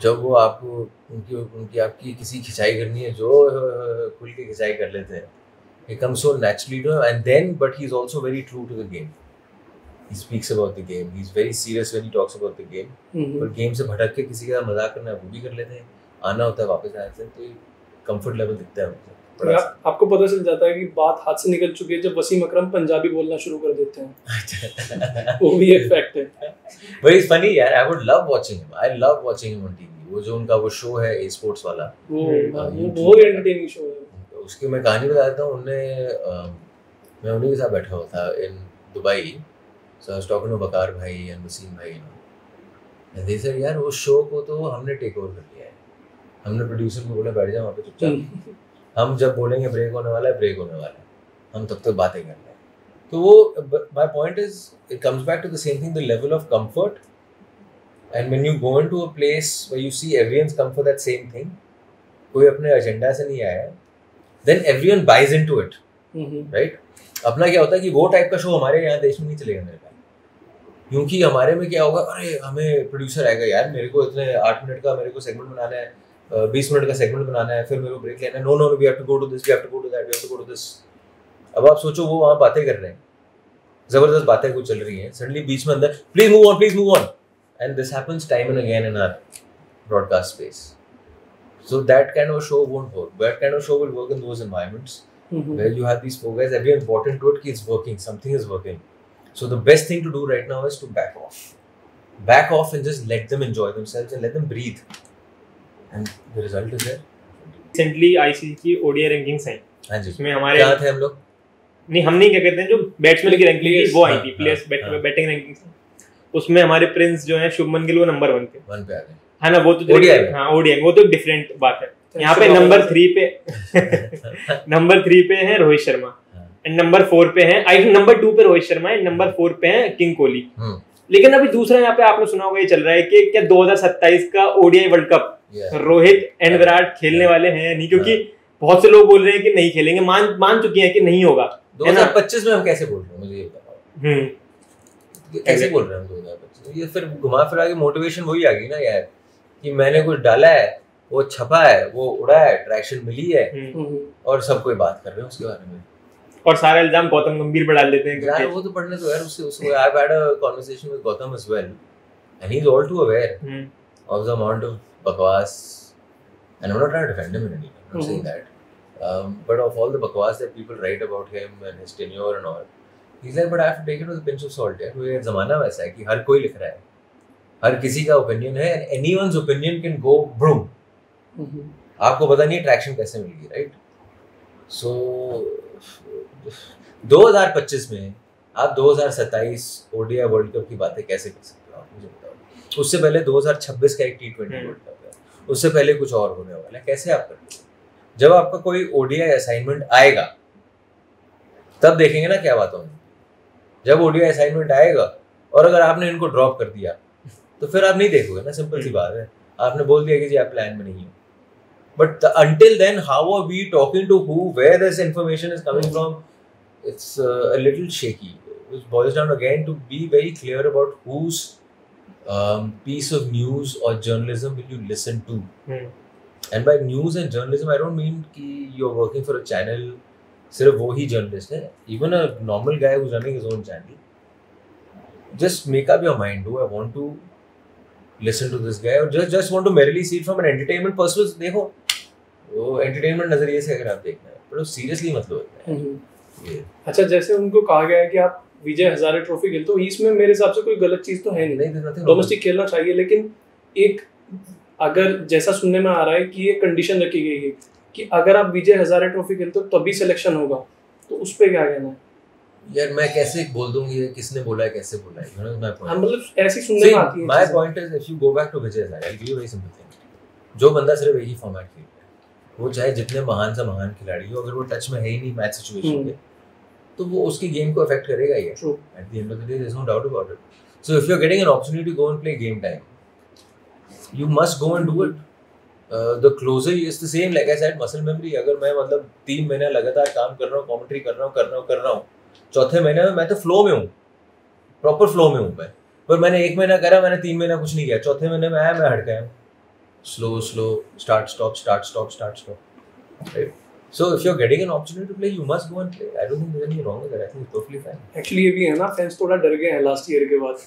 जब वो आपको उनकी आपकी किसी खिंचाई करनी है जो खुल के खिंचाई कर लेते हैं, he comes so naturally to him, and then but he's also very true to the game. He speaks about the game, he's very serious when he talks about the game. और गेम से भटक के किसी का मजाक करना है वो भी कर लेते हैं, आना होता है वापस आ जाते हैं, तो कंफर्ट लेवल दिखता है। आपको पता चल जाता है कि बात हाथ से निकल चुकी है जब वसीम अकरम पंजाबी बोलना शुरू कर देते हैं। वो भी एक फैक्ट है। But it's funny यार, I would love watching him. I love watching him on TV. वो जो उनका वो शो है ए स्पोर्ट्स वाला, वो बहुत एंटरटेनिंग शो है। उसकी मैं कहानी बता देता हूँ। मैं उन्हीं के साथ बैठा हुआ था in Dubai, so I was talking to बकार भाई and वसीम भाई, and they said यार वो शो को तो हमने टेक ओवर कर लिया है, हमने प्रोड्यूसर को बोला बैठ जाओ वहाँ पे चुपचाप, हम जब बोलेंगे ब्रेक होने वाला है ब्रेक होने वाला है, हम तब तक बातें कर रहे हैं। तो वो my point is it comes back to the same thing, the level of comfort, and when you go into a place where you see everyone's come for that same thing, कोई अपने एजेंडा से नहीं आया है, then everyone buys into it, right. अपना क्या होता है कि वो टाइप का शो हमारे यहाँ देश में नहीं चलेगा मेरे ख्याल, क्योंकि हमारे में क्या होगा, अरे हमें प्रोड्यूसर आएगा यार, मेरे को इतने 8 मिनट का मेरे को सेगमेंट बनाना है, 20 मिनट का सेगमेंट बनाना है, फिर मेरे को ब्रेक लेना है, no we have to go to this, we have to go to that, we have to go to this. अब आप सोचो वो वहाँ बातें कर रहे हैं, जबरदस्त बातें कुछ चल रही हैं, सडनली बीच में अंदर please move on, and this happens time and again in our broadcast space. So that kind of show won't work. That kind of show will work in those environments where you have these four guys, everyone bought into it, it's working, something is working. So the best thing to do right now is to back off and just let them enjoy themselves and let them breathe. And the result is there. Recently ICC की ODI rankings हैं। हाँ जी। उसमें हमारे क्या थे हम लोग? नहीं, हम नहीं क्या कहते हैं, जो बैट्समैन की रैंकिंग थी वो आई थी, प्लेयर्स बैटिंग रैंकिंग। उसमें हमारे प्रिंस जो है शुभमन गिल वो नंबर 1 पे आ गए। हाँ ना, वो तो हाँ ODI, वो तो डिफरेंट बात है। यहाँ पे नंबर 3 पे है रोहित शर्मा, एंड नंबर 4 पे है, आई थिंक नंबर 2 पे रोहित शर्मा है, नंबर 4 पे है किंग कोहली। लेकिन अभी दूसरा यहाँ पे आपने सुना होगा, ये चल रहा है कि क्या 2027 का ODI world cup Rohit and Virat खेलने वाले हैं नहीं, क्योंकि बहुत से लोग बोल रहे हैं कि नहीं खेलेंगे, मान चुकी हैं कि नहीं होगा। 2025 में हम कैसे बोल रहे हैं, मुझे ये बताओ, कैसे बोल रहे हैं हम 2025? ये फिर घुमा फिरा के मोटिवेशन वही आ गई ना यार, कि मैंने कुछ डाला है, वो छपा है, वो उड़ा है, ट्रैक्शन मिली है, और सब कोई बात कर रहे हैं उसके बारे में, और सारा इल्जाम गौतम गंभीर पर डाल देते हैं यार। वो तो पढ़ने तो यार उससे I've had a conversation with Gautam as well, and he's all too aware of the amount of bakwas, and I'm not trying to defend him in any way, I'm not saying that, but of all the bakwas that people write about him and his tenure and all, he's like, but I have to take it with a pinch of salt यार। ये ज़माना वैसा है कि हर कोई लिख रहा है, हर किसी का ओपिनियन है, and anyone's opinion can go boom, आपको पता नहीं ट्रैक्शन कैसे मिलेगी, राइट। सो 2025 में आप 2027 ODI वर्ल्ड कप की बातें कैसे कर सकते हो, आप मुझे बताओ। उससे पहले 2026 का एक T20 वर्ल्ड कप है, उससे पहले कुछ और होने वाला है, कैसे आप करते हो? जब आपका कोई ODI असाइनमेंट आएगा तब देखेंगे ना क्या बात होगी। जब ODI असाइनमेंट आएगा और अगर आपने इनको ड्रॉप कर दिया तो फिर आप नहीं देखोगे ना, सिंपल सी बात है। आपने बोल दिया कि जी आप प्लान में नहीं हो, but until then how are we talking to who, where this information is coming from? It's a little shaky. It boils down again to be very clear about whose piece of news or journalism will you listen to. And by news and journalism I don't mean कि you're working for a channel, सिर्फ वो ही journalist है, even a normal guy who's running his own channel, just make up your mind, do I want to listen to this guy or just want to merely see it from an entertainment perspective? देखो वो entertainment नजरिए से अगर आप देखना है, पर seriously मत लो ये। अच्छा, जैसे उनको कहा गया है कि आप विजय हजारे ट्रॉफी खेलते हो, इसमें मेरे हिसाब से कोई गलत चीज तो है नहीं, डोमेस्टिक खेलना चाहिए, लेकिन एक अगर जैसा सुनने में आ रहा है कि ये कंडीशन रखी गई है कि अगर आप विजय हजारे ट्रॉफी खेलते हो तभी सिलेक्शन होगा, तो उस पे क्या कहना है? यार मैं कैसे बोल दूंगी किसने बोला है, कैसे बोला है, you know my point. मतलब ऐसी सुनने में आती है। My point is if you go back to Vijay Hazare, I'll give you a very simple thing. जो बंदा सिर्फ एक ही फॉर्मेट खेलता है, वो चाहे जितने महान से महान खिलाड़ी हो, अगर वो टच में है ही नहीं मैच सिचुएशन के, तो वो उसकी गेम को अफेक्ट करेगा ही। At the end of the day, there's no doubt about it. So if you're getting an opportunity to go and play game time, you must go and do it. The closer is the same, like I said, muscle memory. अगर मैं मतलब 3 महीने लगातार काम कर रहा हूँ, commentary कर रहा हूँ, चौथे महीने में मैं तो फ्लो में हूँ, प्रॉपर फ्लो में हूँ मैं। पर मैंने 1 महीना करा, मैंने 3 महीना कुछ नहीं किया, चौथे महीने में आया मैं हट गया। Slow start stop, right? So if you're getting an opportunity to play, you must go and play. I don't think there's anything wrong with that. I think it's perfectly fine. Actually ये भी है ना, fans थोड़ा डर गए हैं last year के बाद।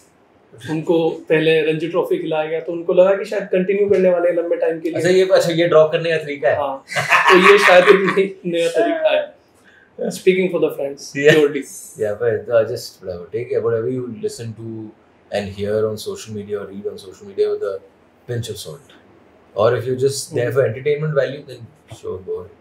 उनको पहले रणजी ट्रॉफी खिलाया गया तो उनको लगा कि शायद कंटिन्यू करने वाले हैं लंबे टाइम के लिए। अच्छा ये ड्रॉप करने का तरीका है। हाँ, तो ये शायद एक नया तरीका है। Speaking for the fans, purely. Yeah, but just take whatever you listen to and hear on social media or read on social media with a pinch of salt. Or if you're just there for entertainment value, then sure, go ahead.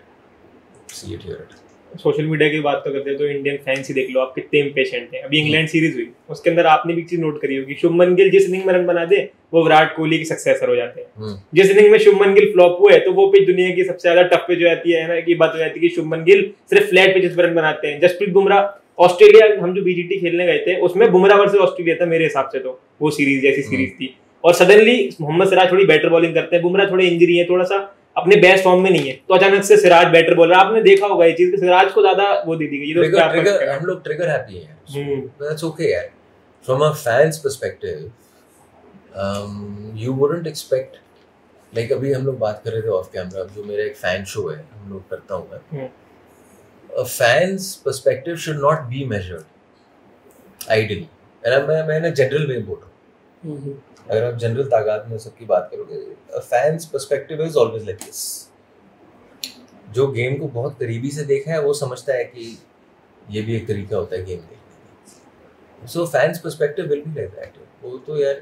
See it, hear it. Social media की बात तो करते हैं तो Indian fans ही देख लो आप कितने impatient हैं। अभी इंग्लैंड सीरीज हुई, उसके अंदर आपने भी एक चीज नोट करी होगी, शुभमन गिल जिस इनिंग में रन बना दे वो विराट कोहली के सक्सेसर हो जाते हैं। जिस इनिंग में शुभमन गिल फ्लॉप हुए तो वो पिच दुनिया की सबसे ज्यादा टफ पिच हो जाती है ना, की बात हो जाती है कि शुभमन गिल सिर्फ फ्लैट पिचेस पर रन बनाते हैं। जसप्रीत बुमराह ऑस्ट्रेलिया, हम जो बीजीटी खेलने गए थे उसमें बुमराह वर्सेस ऑस्ट्रेलिया था मेरे हिसाब से, तो वो सीरीज जैसी सीरीज थी। और सडनली मोहम्मद सिराज थोड़ी बेटर बॉलिंग करते हैं, बुमराह थोड़े इंजरी है, थोड़ा सा अपने बेस्ट फॉर्म में नहीं है, तो अचानक से सिराज बेटर बॉलर। आपने देखा होगा ये चीज, सिराज को ज्यादा वो दे दी गई। हम लोग ट्रिगर हैप्पी हैं, दैट्स ओके यार। From a fans perspective you wouldn't expect, like अभी हम लोग बात कर रहे थे ऑफ कैमरा, जो मेरा एक फैन शो है हम लोग करता हूँ मैं, a fans perspective should not be measured ideally. मैंने जनरल में बोल रहा हूँ, अगर आप जनरल तादाद में सबकी बात करोगे, fans perspective is always like this. जो गेम को बहुत करीबी से देखा है वो समझता है कि ये भी एक तरीका होता है गेम देखने का। So fans perspective will be like that. वो तो यार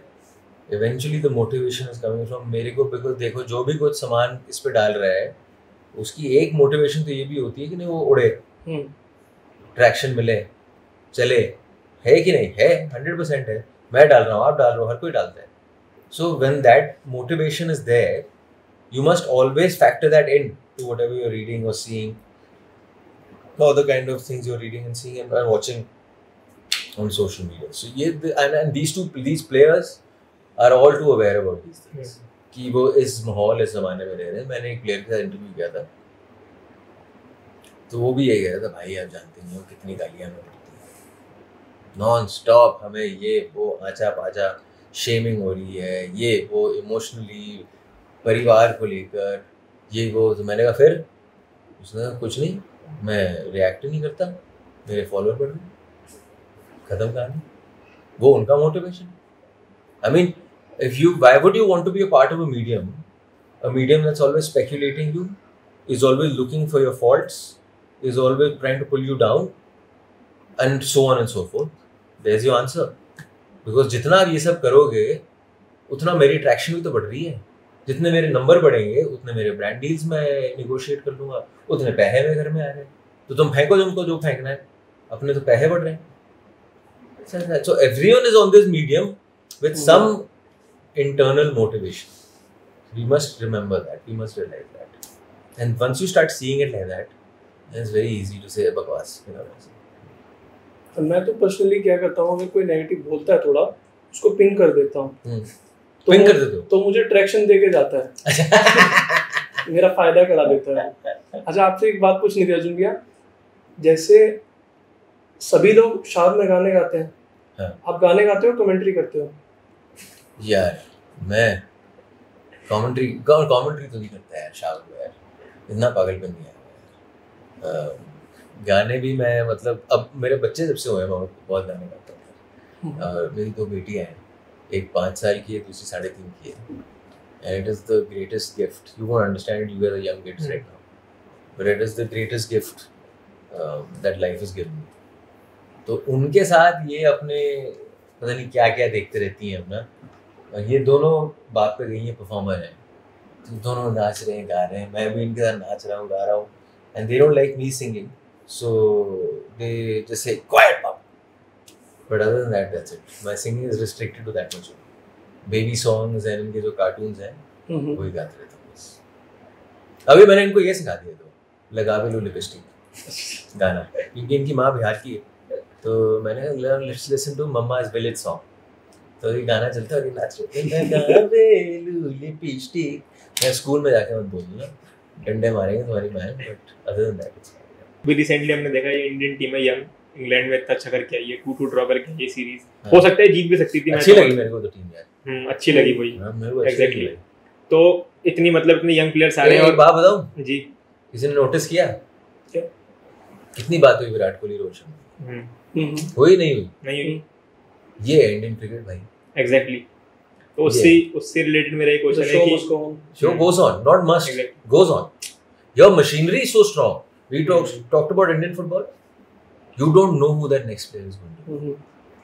eventually the motivation is coming from मेरे को, बिकॉज देखो जो भी कुछ सामान इस पे डाल रहा है उसकी एक मोटिवेशन तो ये भी होती है कि नहीं वो उड़े, ट्रैक्शन मिले, चले, है कि नहीं है, 100% है। मैं डाल रहा हूँ, आप डाल रहे हो, हर कोई डालता है। So when that motivation is there, you must always factor that in to whatever you're reading or seeing, all the kind of things you're reading and seeing and watching on social media. So and these players are all too aware about these things. कि वो इस माहौल इस ज़माने में रह रहे हैं। मैंने एक प्लेयर के साथ इंटरव्यू किया था, तो वो भी यही कह रहा था, भाई आप जानते नहीं हो कितनी गालियाँ हमें पड़ती हैं नॉन स्टॉप, हमें ये वो आचा पाचा शेमिंग हो रही है, ये वो इमोशनली परिवार को लेकर ये वो। तो मैंने कहा फिर, उसने कहा कुछ नहीं, मैं रिएक्ट नहीं करता, मेरे फॉलोअर बढ़ गए, खत्म कहानी। वो उनका motivation. I mean if you, why would you want to be a part of a medium that's always speculating you, is always looking for your faults, is always trying to pull you down and so on and so forth. There is your answer. Because जितना आप ये सब करोगे उतना मेरी traction भी तो बढ़ रही है, जितने मेरे नंबर बढ़ेंगे उतने मेरे ब्रांड डील्स में निगोशिएट कर लूँगा, उतने पैसे मेरे घर में आ रहे हैं। तो तुम फेंको तुमको जो फेंकना है, अपने तो पैसे बढ़ रहे हैं। So everyone is on this medium with some internal motivation. We must remember that, we must realize that, and once you start seeing it like that, then it's very easy to say बकवास, you know. मैं तो personally क्या करता हूँ, अगर कोई negative बोलता है थोड़ा, उसको पिंग कर देता हूँ। तो पिंग कर देते हो? तो मुझे ट्रैक्शन दे के जाता है। मेरा फायदा करा देता है। अच्छा, आपसे एक बात पूछनी थी अर्जुन भैया, जैसे सभी लोग शाद में गाने गाते हैं, हाँ। आप गाने गाते हो, कमेंट्री करते हो? यार मैं कमेंट्री तो नहीं करता यार, शाद में यार इतना पागलपन नहीं है। गाने भी मैं मतलब अब मेरे बच्चे जब से हुए मैं बहुत गाने गाता हूँ। और मेरी 2 बेटियाँ हैं, एक 5 साल की है, दूसरी 3.5 की है। And it is the greatest gift, you won't understand, you are the young kids right now, but it is the greatest gift that life is given me. तो उनके साथ ये अपने पता नहीं क्या क्या देखते रहती हैं अपना। ये दोनों बात पे गई हैं, परफॉर्मर हैं, दोनों नाच रहे हैं गा रहे हैं, मैं भी इनके साथ नाच रहा हूँ गा रहा हूँ, and they don't like me singing, so they just say quiet papa, but other than that that's it, my singing is restricted to that much. Baby songs and इनके जो कार्टून्स हैं वही गाते रहता हूँ बस। अभी मैंने इनको ये सिखा दिया, तो लगा भी लो लिपस्टिक गाना, क्योंकि इनकी माँ बिहार की है, तो मैंने let's listen to mamma's village song, तो ये गाना चलता है और ये नाच रहे हैं, लगा लो लिपस्टिक। मैं स्कूल में जाके मत बोलूँगा, डंडे मारेंगे तुम्हारी माँ, but other than that it's अभी रिसेंटली हमने देखा ये इंडियन टीम है यंग, इंग्लैंड में इतना अच्छा करके आई है, 2-2 ड्रॉ करके आई है सीरीज, हो सकता है जीत भी सकती थी, अच्छी लगी मेरे को तो टीम यार, अच्छी लगी वही मेरे को एग्जैक्टली। तो इतनी मतलब इतने यंग प्लेयर्स आ रहे हैं। एक बात बताऊं जी, किसी ने नोटिस किया क्या? कितनी बात हुई विराट कोहली रोहित शर्मा, हुई नहीं हुई? नहीं हुई, ये है इंडियन क्रिकेट भाई, एग्जैक्टली। तो उससे रिलेटेड मेरा एक क्वेश्चन है कि show goes on, not must, goes on. Your machinery is so strong. We talked about Indian football. You don't know who that next player is going to be.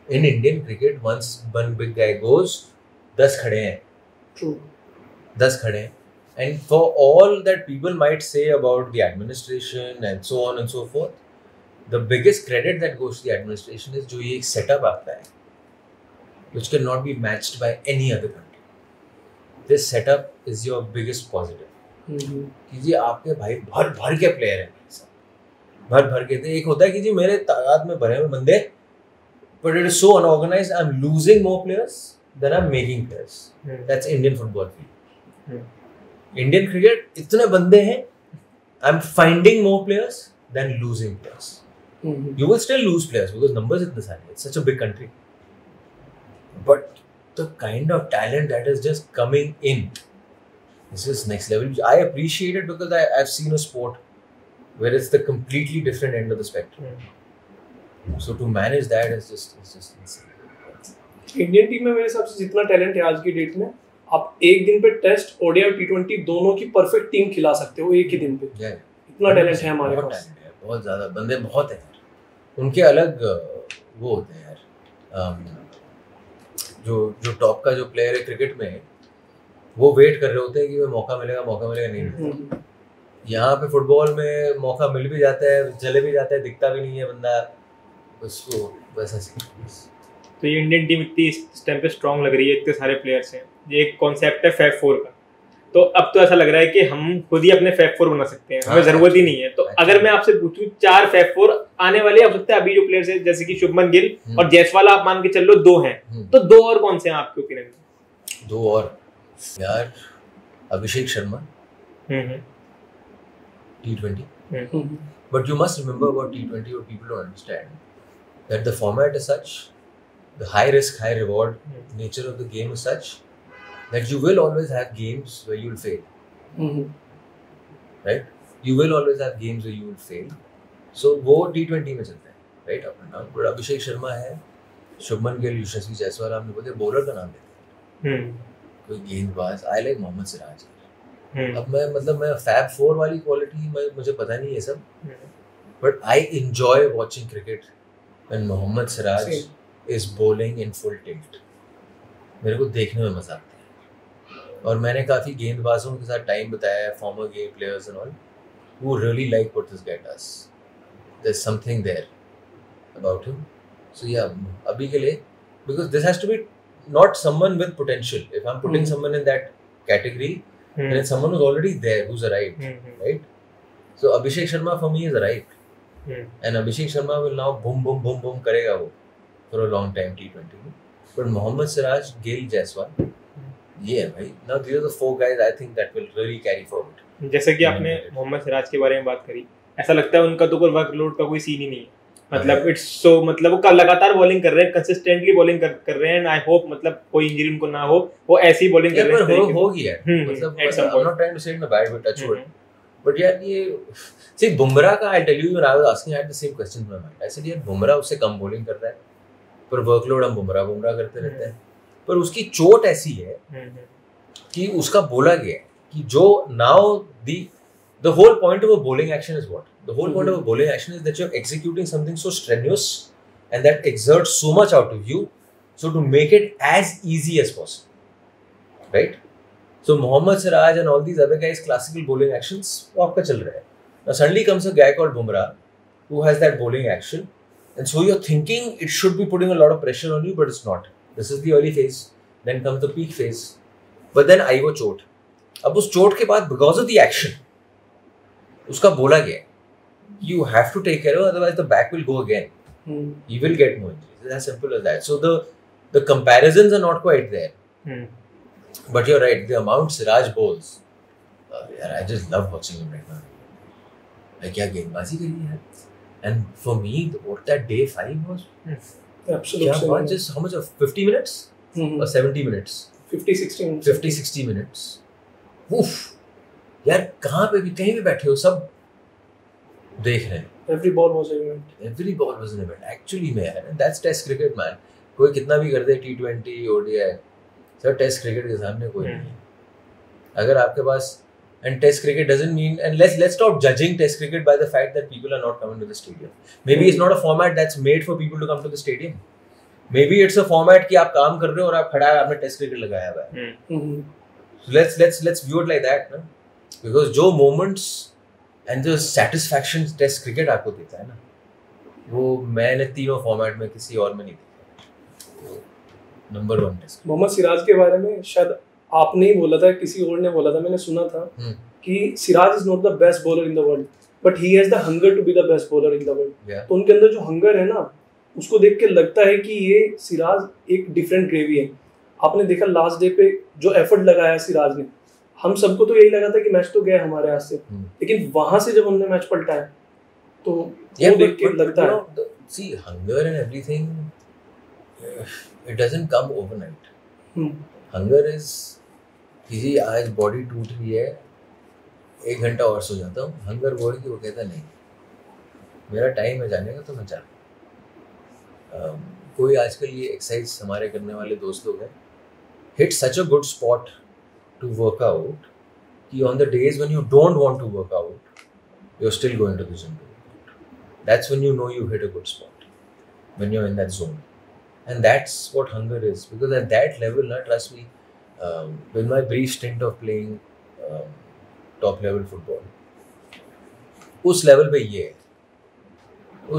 In Indian cricket, once one big guy goes, 10 खड़े हैं. True. 10 खड़े हैं. And for all that people might say about the administration and so on and so forth, the biggest credit that goes to the administration is जो ये एक setup आता है, which cannot be matched by any other country. This setup is your biggest positive. कि जी आपके भाई भर भर के प्लेयर हैं, भर भर के थे। एक होता है कि जी मेरे तादाद में भरे हुए बंदे, but it is so unorganized. I'm losing more players than I'm making players. That's Indian football field. Indian cricket इतने बंदे हैं, I'm finding more players than losing players. You will still lose players because numbers इतने सारे, it's such a big country. But the kind of talent that is just coming in, this is next level. I appreciate it because I've seen a sport where it's the completely different end of the spectrum. So to manage that is just insane. Indian team में मेरे हिसाब से जितना talent है आज की date में, आप एक दिन पे टेस्ट, ओडीआई और टी20 दोनों की परफेक्ट टीम खिला सकते हो एक ही दिन पे। इतना टैलेंट है हमारे पास, बहुत ज्यादा बंदे बहुत हैं, उनके अलग वो होते हैं यार। जो टॉप का जो प्लेयर है क्रिकेट में, वो वेट कर रहे होते हैं कि वो मौका मिलेगा नहीं मिलेगा। यहाँ पे फुटबॉल में मौका मिल भी जाता है, चले भी जाता है, दिखता भी नहीं है बंदा, उसको वैसा सीन। तो ये इंडियन टीम इतनी इस टाइम पे स्ट्रांग लग रही है, इतने सारे प्लेयर्स हैं, ये एक कॉन्सेप्ट है फैब 4 का। तो अब तो ऐसा लग रहा है कि हम खुद ही अपने फैब 4 बना सकते हैं, हमें जरूरत ही नहीं है। तो अगर मैं आपसे पूछूं 4 फैब 4 आने वाले हो सकते हैं, अभी जो प्लेयर्स हैं जैसे कि शुभमन गिल और जायसवाल आप मान के चल लो 2 हैं, तो 2 और कौन से हैं आपके ओपिनियन में? 2 और यार, Abhishek Sharma T20, but you must remember about T20, what people don't understand, that the format is such, the high risk high reward nature of the game is such that you will always have games where you will fail, right? You will always have games where you will fail. So वो T20 में चलता है, right, up and down. But Abhishek Sharma है, शुभमन गिल, यशस्वी जायसवाल, आपने बोले bowler का नाम लेते हैं, कोई गेंदबाज, आई लाइक मोहम्मद सिराज। अब मैं फैब 4 वाली क्वालिटी मुझे पता नहीं है सब, but I enjoy watching cricket when Mohammed Siraj is bowling in full tilt, मेरे को देखने में मजा आता है। और मैंने काफ़ी गेंदबाजों के साथ टाइम बताया है, farmer game players and all, who really like what this guy does. There's something there about him. So yeah, abhi ke liye, because this has to be not someone with potential. If I'm putting someone in that category, then it's someone who's already there, who's arrived, right? So Abhishek Sharma for me is arrived, and Abhishek Sharma will now boom karega wo for a long time T20 में. But Mohammad Siraj, Gill, Jaiswal, yeah भाई, now these are the 4 guys I think that will really carry forward. जैसे कि आपने मोहम्मद सिराज के बारे में बात करी, ऐसा लगता है उनका तो कोई वर्कलोड का कोई सीन ही नहीं है, मतलब इट्स सो, मतलब वो लगातार बॉलिंग कर रहे हैं, कंसिस्टेंटली बॉलिंग कर रहे हैं, एंड आई होप मतलब कोई इंजरी उनको ना हो, वो ऐसी बॉलिंग कर रहे हैं, होगी यार, मतलब I am not trying to say it in a bad way, touch wood, but यार ये सी बुमराह का, I tell you, when I was asking, I had the same question in my mind, I said यार बुमराह उससे कम bowling कर रहा है, पर workload हम बुमराह करते रहते हैं, पर उसकी चोट ऐसी है कि उसका बोला गया है कि जो now the whole point of a bowling action is what? The whole point of a bowling action is that you're executing something so strenuous and that exerts so much out of you, so to make it as easy as possible, right? So Mohammad Siraj and all these other guys, classical bowling actions, वो आपका चल रहा है. Now suddenly comes a guy called Bumrah, who has that bowling action, and so you're thinking it should be putting a lot of pressure on you, but it's not. This is the early phase. Then comes the peak phase. But then आई वो चोट. अब उस चोट के बाद, because of the action, उसका बोला गया, you have to take care of, otherwise the back will go again. He will get more injuries. It's as simple as that. So the comparisons are not quite there. But you're right, the amount Siraj bowls, I just love watching him right now. Like, क्या गेंदबाजी करी है. And for me, what that day 5 was, Absolutely. just how much of 50 minutes or 70 minutes? 50-60 minutes. 50-60 minutes. Oof. यार कहाँ पे भी कहीं भी बैठे हो सब देख रहे हैं. Every ball was an event. Every ball was an event. Actually में यार, that's Test cricket man. कोई कितना भी कर दे T20, ODI, sir test cricket के सामने कोई नहीं. अगर आपके पास, and Test cricket doesn't mean, and let's stop judging Test cricket by the fact that people are not coming to the stadium. Maybe it's not a format that's made for people to come to the stadium. Maybe it's a format कि आप काम कर रहे हो और आप खड़ा है, आपने Test cricket लगाया हुआ है. So let's view it like that, ना? Because जो moments and the satisfaction Test cricket आपको देता है ना, वो मैंने तीनों फॉर्मेट में किसी और में नहीं देखा. Number 1 test. मोहम्मद सिराज के बारे में शायद आपने ही बोला था, किसी और ने बोला था, मैंने सुना था कि Siraj is not the best bowler in the world, but he has the hunger to be the best bowler in the world. तो उनके अंदर जो हंगर है ना, उसको देख के लगता है कि ये सिराज एक डिफरेंट ग्रेवी है. आपने देखा लास्ट डे पे जो एफर्ट लगाया सिराज ने, हम सबको तो यही लगा था कि मैच तो गया हमारे हाथ से, लेकिन वहां से जब हमने मैच पलटाया तो वो देख के लगता है. See, hunger and everything, it doesn't come overnight. Hunger is किसी आज बॉडी टूट रही है, 1 घंटा और सो जाता हूँ. हंगर बॉडी की, वो कहता नहीं मेरा टाइम है जाने का तो मैं जाता. कोई आजकल ये एक्सरसाइज हमारे करने वाले दोस्त लोग हैं, hit such a good spot to work out कि on the days when you don't want to work out you are still going to the gym. That's when you know you hit a good spot, when you're in that zone. And that's what hunger is, because at that level, trust me, with my brief stint of playing top level football, उस level पे ये है,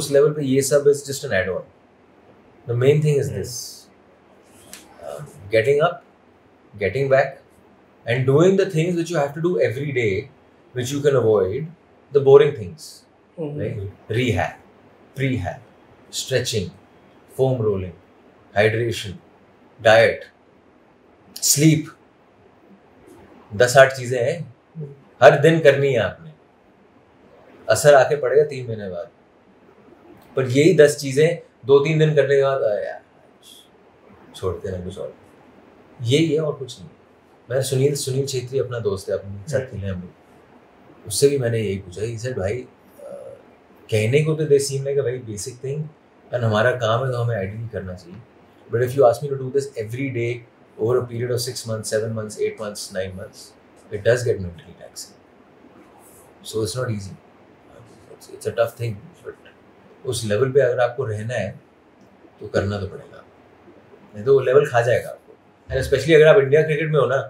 उस level पे ये सब is just an add-on. The main thing is this, getting up, getting back, and doing the things which you have to do every day, which you can avoid the boring things. Right? Rehab, prehab, stretching, foam rolling, hydration, diet, sleep. 10-8 चीजें हैं, हर दिन करनी है आपने. असर आके पड़ेगा 3 महीने बाद, पर यही 10 चीजें 2-3 दिन करने के बाद यार छोड़ते हैं कुछ और. यही है और कुछ नहीं. मैं सुनील छेत्री अपना दोस्त है, अपने साथ खेले हम लोग, उससे भी मैंने यही पूछा. ही सर भाई कहने को तो they seem like a very basic thing, and हमारा काम है तो हमें आइडियली करना चाहिए, but if you ask me to do this every day over a period of 6 months, 7 months, 8 months, 9 months, it does get mentally taxing. So it's not easy. It's a tough thing, but उस level पे अगर आपको रहना है तो करना तो पड़ेगा, नहीं तो वो लेवल खा जाएगा आपको. एंड स्पेशली अगर आप इंडिया क्रिकेट में हो ना,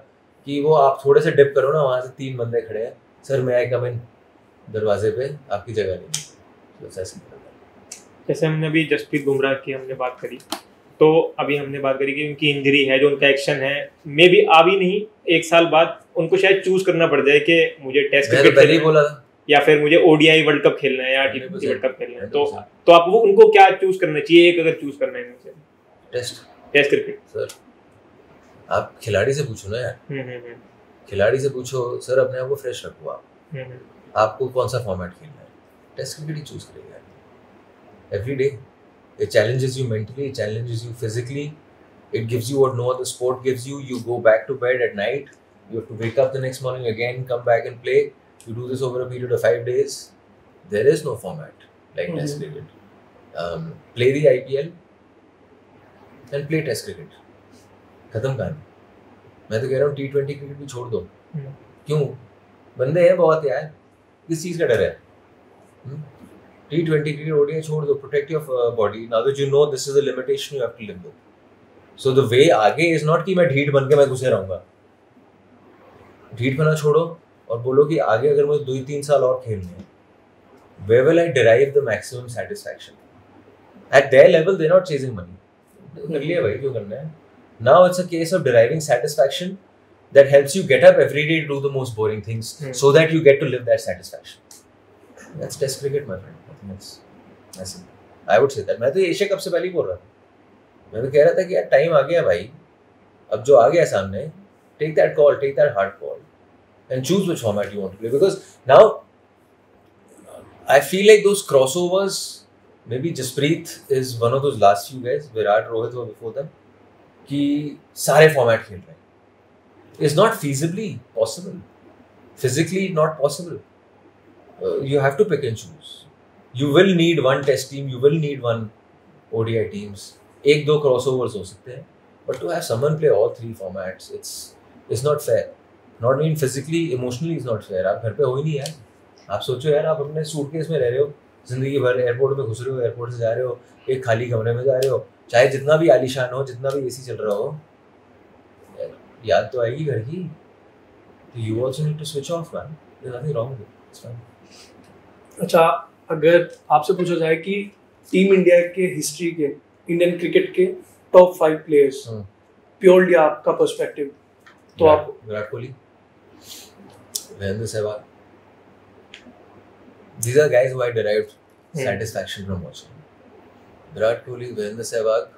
कि वो आप थोड़े से डिप करो ना, वहाँ से 3 बंदे खड़े हैं, सर मैं आई कम इन, दरवाजे पे आपकी जगह नहीं. जैसे हमने अभी जसप्रीत बुमराह की हमने बात करी, तो अभी हमने बात करी कि उनकी इंजरी है, जो उनका एक्शन है, मे बी आ भी नहीं, 1 साल बाद उनको शायद चूज करना पड़ जाए कि मुझे टेस्ट क्रिकेट पहले ही बोला था, या फिर मुझे ओडीआई वर्ल्ड कप खेलना है या टी20 वर्ल्ड कप खेलना है. तो आप वो उनको क्या चूज करना चाहिए, एक अगर चूज करना है मुझे? Test cricket. सर आप खिलाड़ी से पूछो ना यार. खिलाड़ी से पूछो, सर अपने आप को फ्रेश रखो, आपको कौन सा फॉर्मेट खेलना है, टेस्ट क्रिकेट ही चूज करेगा. Every day, it challenges you mentally, it challenges you physically, it gives you what no other sport gives you. You go back to bed at night, you have to wake up the next morning again, come back and play. You do this over a period of 5 days. There is no format like Test cricket. Play the IPL and play Test cricket. खत्म कहानी. मैं तो कह रहा हूँ T20 cricket भी छोड़ दो. क्यों? बंदे हैं बहुत यार, किस चीज़ का डर है? T20 cricket ODI छोड़ दो, protect your body. Now that you know this is a limitation you have to live with. So the way आगे is not कि मैं ढीठ बन के मैं घुसे रहूँगा. ढीठ बना छोड़ो और बोलो कि आगे अगर मुझे 2-3 साल और खेलने हैं, where will I derive the maximum satisfaction? At their level, they're not chasing money. कर लिया भाई, क्यों करना है? Now it's a case of deriving satisfaction that helps you get up every day to do the most boring things so that you get to live that satisfaction. That's test cricket, my friend. I think that's I would say that. मैं तो Asia cup से पहले ही बोल रहा था. मैं तो कह रहा था कि यार टाइम आ गया भाई. अब जो आ गया सामने, take that call, take that hard call, and choose which format you want to play. Because now, I feel like those crossovers, maybe Jasprit is one of those last few guys, Virat, Rohit were before them, कि सारे format खेल रहे हैं. It's not feasibly possible. Physically not possible. You have to pick and choose. You will need one test team, you will need one ODI teams. एक दो crossovers हो सकते हैं, but to have someone play all 3 formats, it's not fair. Not even physically, emotionally it's not fair. आप घर पे हो ही नहीं यार. आप सोचो यार, आप अपने सूटकेस में रह रहे हो जिंदगी भर, एयरपोर्ट में घुस रहे हो, एयरपोर्ट से जा रहे हो, एक खाली कमरे में जा रहे हो, चाहे जितना भी आलीशान हो, जितना भी एसी चल रहा हो, याद तो आएगी घर की. You also need to switch off, man. There's nothing wrong with it. It's fine. अच्छा, अगर आपसे पूछा जाए कि टीम इंडिया के हिस्ट्री के, इंडियन क्रिकेट के टॉप 5 प्लेयर्स, प्योरली आपका पर्सपेक्टिव, तो आप Virat Kohli, Virendra Sehwag, these are guys who I derived satisfaction from watching. Virat Kohli, Virendra Sehwag,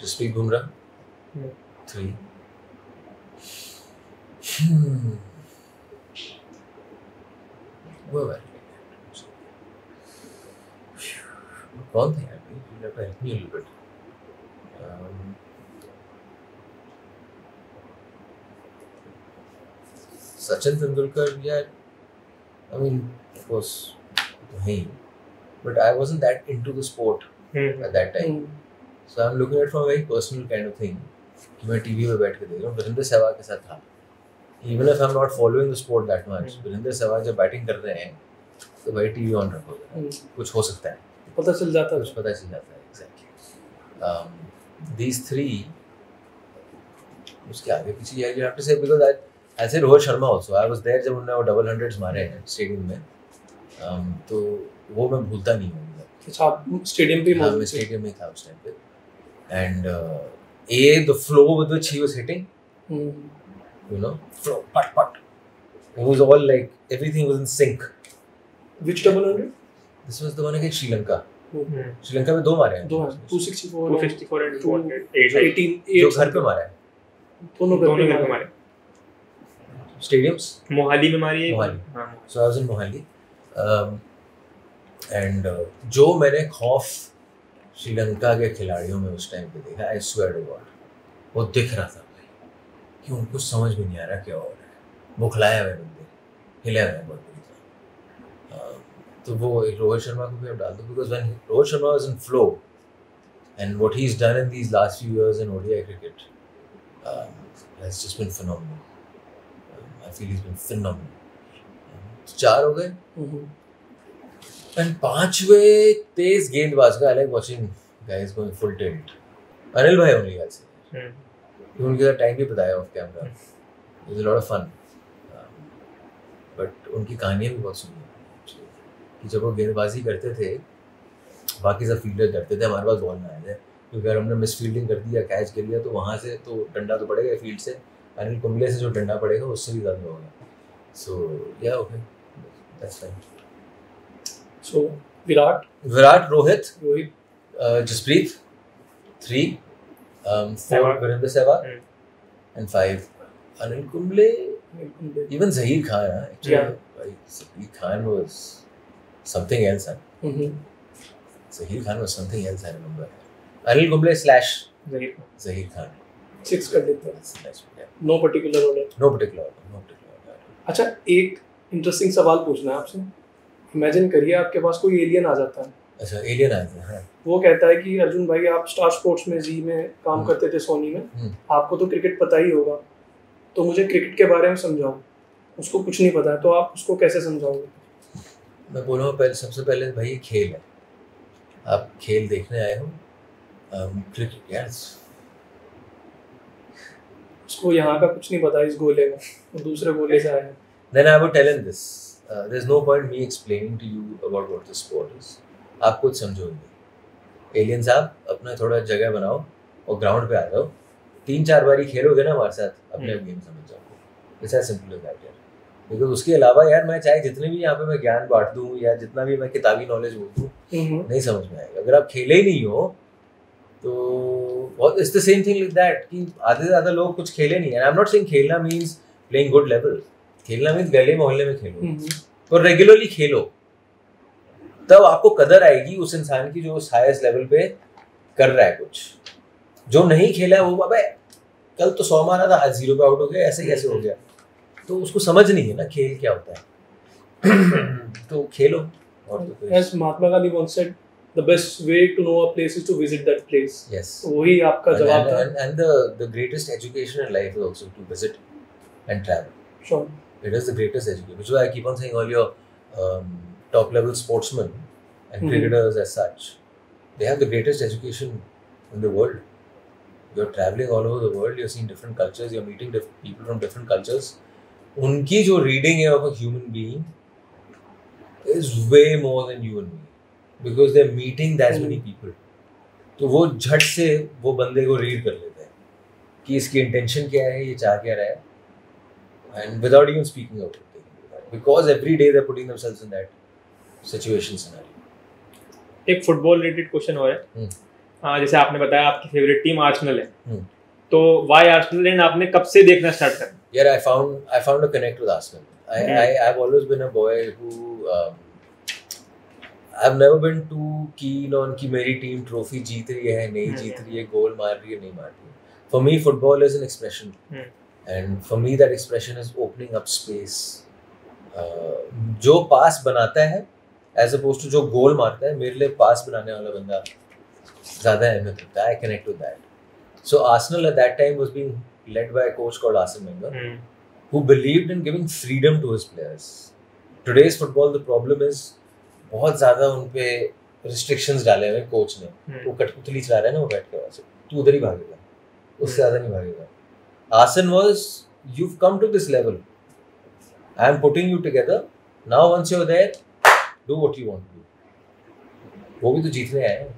Jasprit Bumrah, 3. Whoever. कौन थे यार? You have to help me a little bit. Sachin Tendulkar, yeah. I mean, of course, he. But I wasn't that into the sport at that time. So I'm looking at it from a very personal kind of thing. कि मैं TV पे बैठ के देख रहा हूँ. वीरेंद्र सहवाग के साथ था. Even if I'm not following the sport that much, Virendra Sehwag जब बैटिंग कर रहे हैं तो भाई टीवी ऑन रखो, कुछ हो सकता है, पता चल जाता है, कुछ पता चल जाता है. Exactly. These 3, उसके आगे पीछे यार you have to say, because I say Rohit Sharma also. I was there जब उन्होंने वो डबल 100s मारे हैं स्टेडियम में, तो वो मैं भूलता नहीं हूँ. अच्छा, आप स्टेडियम पे मैं स्टेडियम में था उस टाइम पे. And the flow with which he was hitting, you know, flow, pat. It was all like, everything was in sync. Which double 100? This was the one against Sri Lanka. Sri Lanka में 2 मारे हैं. 264 and 218. जो घर पे मारा है. दोनों घर पे मारे. Stadiums? मोहाली में मारी है. हाँ. So I was in Mohali. And जो मैंने खौफ श्रीलंका के खिलाड़ियों में उस टाइम पे देखा, I swear to God, वो दिख रहा था भाई कि उनको समझ भी नहीं आ रहा क्या हो रहा है. बुखलाया हुए बंदे, हिले हुए बहुत बुरी तरह. तो वो रोहित शर्मा को भी अब डाल दो, because when Rohit Sharma was in flow and what he's done in these last few years in ODI cricket has just been phenomenal. I feel he's been phenomenal. 4 हो गए. And 5वें तेज गेंदबाज का, I like watching guys going full tilt. Anil भाई only guys. उनके साथ time भी बताया of camera. It was a lot of fun. But उनकी कहानियाँ भी बहुत सुनी कि जब वो गेंदबाजी करते थे, बाकी सब फील्डर डरते थे हमारे पास बॉल ना आए थे, क्योंकि अगर हमने मिस फील्डिंग कर दिया, कैच कर लिया, तो वहाँ से तो डंडा तो पड़ेगा फील्ड से. अनिल कुंबले से जो डंडा पड़ेगा उससे भी ज़्यादा होगा. So yeah, okay, that's fine. So Virat, Rohit, Jasprit, 3, 4 Virendra Sehwag, and 5 Anil Kumble. Even Zaheer Khan, actually, Zaheer Khan was something else. Zaheer Khan was something else, I remember. Anil Kumble / Zaheer Khan. 6 कर देते हैं. No particular order. अच्छा, एक interesting सवाल पूछना है आपसे. Imagine करिए आपके पास कोई एलियन आ जाता है. अच्छा, एलियन आ जाता है. वो कहता है कि अर्जुन भाई, आप स्टार स्पोर्ट्स में जी में काम करते थे, सोनी में, आपको तो क्रिकेट पता ही होगा, तो मुझे क्रिकेट के बारे में समझाओ. उसको कुछ नहीं पता है, तो आप उसको कैसे समझाओगे? मैं बोलूँगा सबसे पहले भाई खेल है. आप खेल देखने आए हो, Cricket, yes. उसको यहाँ का कुछ नहीं पता इस गोले का, वो दूसरे गोले से आया है। Then I would tell him this. There's no point me explaining to you about what the sport is. आप खुद समझोगे। एलियन साहब अपना थोड़ा जगह बनाओ और ग्राउंड पे आ जाओ, 3-4 बारी खेलोगे ना हमारे साथ, अपने गेम समझ जाओगे। It's as simple as that यार। बिकॉज उसके अलावा यार मैं चाहे जितने भी यहाँ पे मैं ज्ञान बांट दूँ या जितना भी मैं किताबी नॉलेज बोल दूँ, नहीं समझ में आएगा। अगर आप खेले ही नहीं हो तो बहुत it's the same thing like that कि आधे से ज़्यादा लोग कुछ खेले नहीं है। आई एम नॉट सेइंग खेलना मीन्स प्लेइंग गुड लेवल, खेलना मीन्स गले मोहल्ले में खेलो और रेगुलरली खेलो, तब आपको कदर आएगी उस इंसान की जो उस हाईएस्ट लेवल पे कर रहा है कुछ। जो नहीं खेला है वो अबे कल तो 100 मारा था, आज 0 पे आउट हो गया, ऐसे कैसे हो गया, तो उसको समझ नहीं है ना खेल क्या होता है। तो खेलो। और तो As Mahatma Gandhi once said, the best way to know a place is to visit that place. yes, तो वही आपका जवाब था। and the greatest education in life is also to visit and travel. Sure. It is the greatest education, which is why I keep on saying all your top level sportsmen and cricketers as such, they have the greatest education in the world. You're traveling all over the world, you're seeing different cultures, you're meeting people from different cultures. उनकी जो reading है of a human being is way more than you and me, because they're meeting that many people. तो वो झट से वो बंदे को रीड कर लेते हैं कि इसकी इंटेंशन क्या है, ये चाह क्या रहा है, and without even speaking out, because every day they're putting themselves in that situation scenario. एक फुटबॉल रिलेटेड क्वेश्चन और है। हाँ, जैसे आपने बताया आपकी फेवरेट टीम आर्सेनल है, तो व्हाई आर्सेनल एंड आपने कब से देखना स्टार्ट करा? Yeah, I found a connect with Arsenal. I've always been a boy who I've never been too keen on कि मेरी टीम ट्रॉफी जीत रही है नहीं जीत रही है, गोल मार रही है नहीं मार रही है। For me, football is an expression, and for me that expression is opening up space. जो पास बनाता है as opposed to जो गोल मारता है, मेरे लिए पास बनाने वाला बंदा ज़्यादा अहमियत रखता है। I connect with that. So Arsenal at that time was being led by a coach called Arsene Wenger, who believed in giving freedom to his players. Today's football, the problem is बहुत ज़्यादा उन पे restrictions डाले हुए coach ने। वो कठपुतली चला रहा है ना, वो बैठ के वैसे तू उधर ही भागेगा, उससे ज़्यादा नहीं भागेगा। Arsene was, you've come to this level, I am putting you together, now once you're there, do what you want to do. वो भी तो जीतने आए हैं।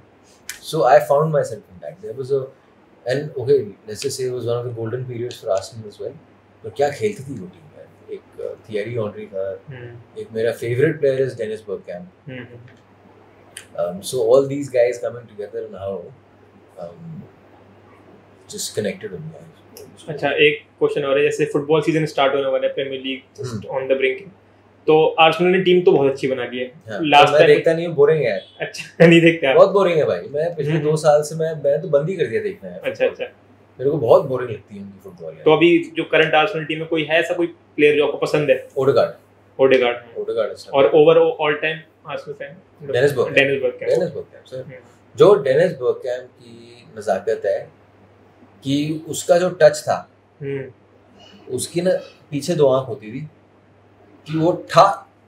So I found myself in that. There was a, and okay, let's just say it was one of the golden periods for Arsenal as well. तो क्या खेलती थी वो टीम यार। एक थियरी ऑनरी था, एक मेरा favorite player is Dennis Bergkamp. So all these guys coming together now just connected with me. अच्छा, एक क्वेश्चन और है, जैसे फुटबॉल सीजन स्टार्ट होने वाला है, premier league just on the brink, तो आर्सेनल ने टीम तो बहुत अच्छी बना दी है। लास्ट मैं देखता नहीं हूँ, बोरिंग है। अच्छा, नहीं देखते आप? बहुत बोरिंग है भाई। मैं पिछले 2 साल से मैं तो बंद ही कर दिया देखना है। अच्छा, मेरे को बहुत बोरिंग लगती है उनकी फुटबॉल। तो अभी जो करंट आर्सेनल टीम में कोई है ऐसा कोई प्लेयर जो आपको पसंद है? ओडेगार्ड। और over all time Arsenal fan Dennis Bergkamp sir. जो डेनिस बर्गकैम्प की नज़ाकत है कि उसका जो टच था, उसकी ना पीछे 2 आंख होती थी कि वो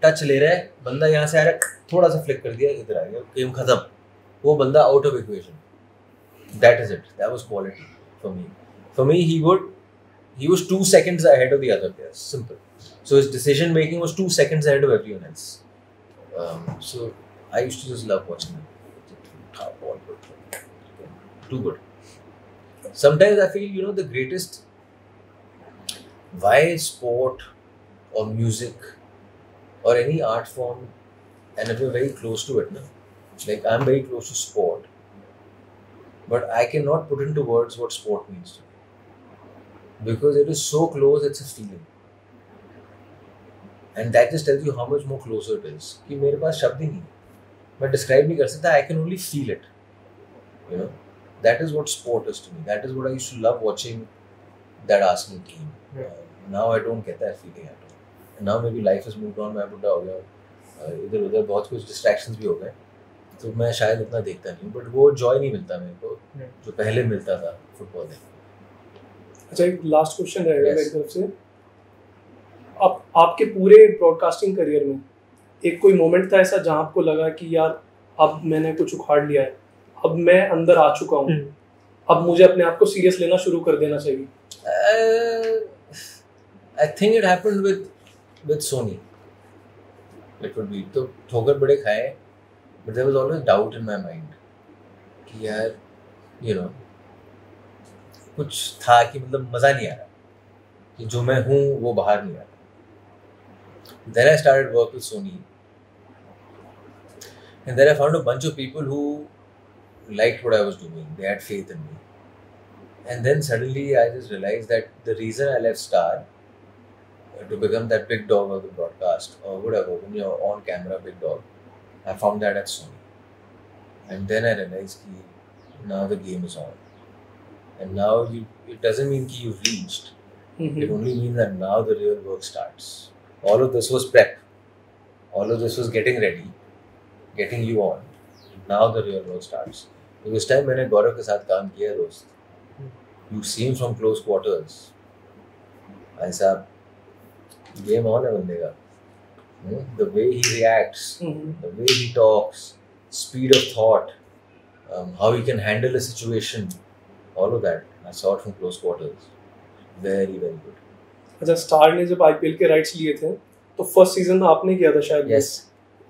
टच ले रहा है, बंदा यहाँ से आ रहा है, थोड़ा सा फ्लिक कर दिया, इधर आ गया, गेम खत्म, वो बंदा out of equation. That is it, that was quality for me. he was 2 seconds ahead of the other players, simple. So his decision making was 2 seconds ahead of everyone else. So I used to just love watching him. Too good. Sometimes I feel, the greatest, why sport or music or any art form, and if you're very close to it, like I'm very close to sport, but I cannot put into words what sport means to me, because it is so close, it's a feeling, and that just tells you how much more closer it is कि मेरे पास शब्द ही नहीं, मैं describe नहीं कर सकता, I can only feel it, that is what sport is to me. That is what I used to love watching that Arsenal team. Now I don't get that feeling at all. And now maybe life has moved on, मैं बुढ़ा हो गया, इधर उधर बहुत कुछ distractions भी हो गए, तो मैं शायद इतना देखता नहीं, बट वो जॉय नहीं मिलता मेरे को जो पहले मिलता था फुटबॉल देखने। अच्छा, एक लास्ट क्वेश्चन रहेगा मेरी तरफ से। आपके पूरे ब्रॉडकास्टिंग करियर में एक कोई मोमेंट था ऐसा जहाँ आपको लगा कि यार अब मैंने कुछ उखाड़ लिया है, अब मैं अंदर आ चुका हूँ, अब मुझे अपने आप को सीरियस लेना शुरू कर देना चाहिए? I think it happened with Sony. It would be तो ठोकर बड़े खाए, but there was always doubt in my mind कि यार you know कुछ था कि मतलब मज़ा नहीं आ रहा कि जो मैं हूँ वो बाहर नहीं आ रहा. Then I started work with Sony, and then I found a bunch of people who liked what I was doing. They had faith in me, and then suddenly I just realized that the reason I left Star to become that big dog of the broadcast or whatever, when you're on camera big dog, I found that at Sony. And then I realized that now the game is on. And now it doesn't mean that you've reached. It only means that now the real work starts. All of this was prep. All of this was getting ready, getting you on. Now the real work starts. So this time मैंने गौरव के साथ काम किया है दोस्त. You've seen from close quarters. ऐसा game on है बंदे का. The way he reacts, the way he talks, speed of thought, how he can handle a situation, all of that. I saw it from close quarters. Very, very good. अच्छा, star ने जब IPL के rights लिए थे तो first season में आपने किया था शायद? Yes.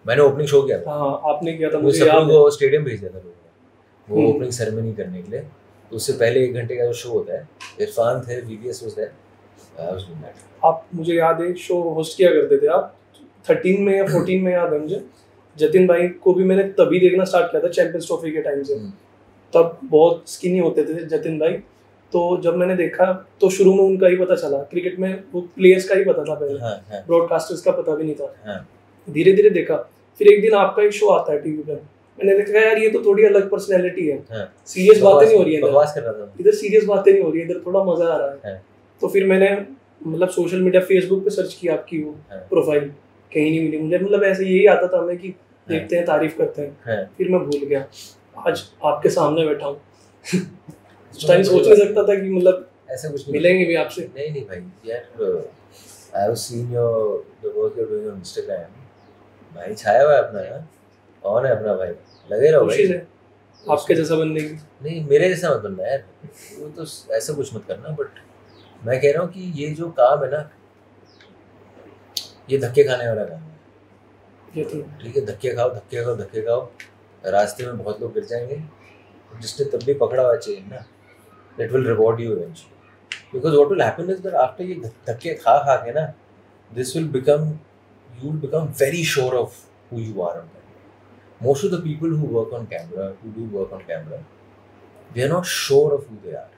मैंने ओपनिंग शो किया था. हाँ, आपने किया था. मुझे याद है. वो स्टेडियम भेज दिया था लोगों ने वो ओपनिंग सेरेमनी करने के लिए. तो उससे पहले 1 घंटे का जो शो होता है, इरफान थे, VVS was there. I was doing that. आप, मुझे याद है, शो होस्ट किया करते थे आप 13 में या 14 में, याद है मुझे. जतिन भाई को भी मैंने तभी देखना स्टार्ट किया था चैंपियंस ट्रॉफी के टाइम से. तब बहुत स्किनी होते थे जतिन भाई. तो जब मैंने देखा तो शुरू में उनका ही पता चला. क्रिकेट में वो प्लेयर्स का ही पता था पहले. ब्रॉडकास्टर्स का पता भी नहीं था. धीरे धीरे देखा. फिर एक दिन आपका एक शो आता है टीवी पे. मैंने देखा यार ये तो थोड़ी अलग पर्सनैलिटी है. सीरियस बातें नहीं हो रही है इधर. सीरियस बातें नहीं हो रही है इधर, थोड़ा मजा आ रहा है. तो फिर मैंने मतलब सोशल मीडिया फेसबुक पे सर्च किया आपकी वो प्रोफाइल, कहीं नहीं मिली मुझे. मतलब ऐसे यही आता था मैं कि देखते हैं, तारीफ करते हैं. फिर मैं भूल गया. आज आपके सामने बैठा हूँ. उस टाइम सोच नहीं सकता था कि मतलब ऐसा कुछ मिलेंगे भी आपसे. नहीं भाई यार, I have seen your the work you are doing on Instagram. भाई छाया हुआ है अपना यार. कौन है अपना भाई? लगे रहो भाई. आपके जैसा बनने की नहीं, मेरे जैसा मत बनना यार. वो तो ऐसा कुछ मत करना. बट मैं कह रहा हूँ कि ये जो काम है ना, ये धक्के खाने वाला काम है. ये तो ठीक है, धक्के खाओ धक्के खाओ धक्के खाओ. रास्ते में बहुत लोग गिर जाएंगे. जिसने तब भी पकड़ा हुआ चाहिए ना, that will reward you eventually. Because what will happen is that after ये धक्के खा के ना, this will become, you will become very sure of who you are on camera. Most of the people who work on camera, who do work on camera, they are not sure of who they are,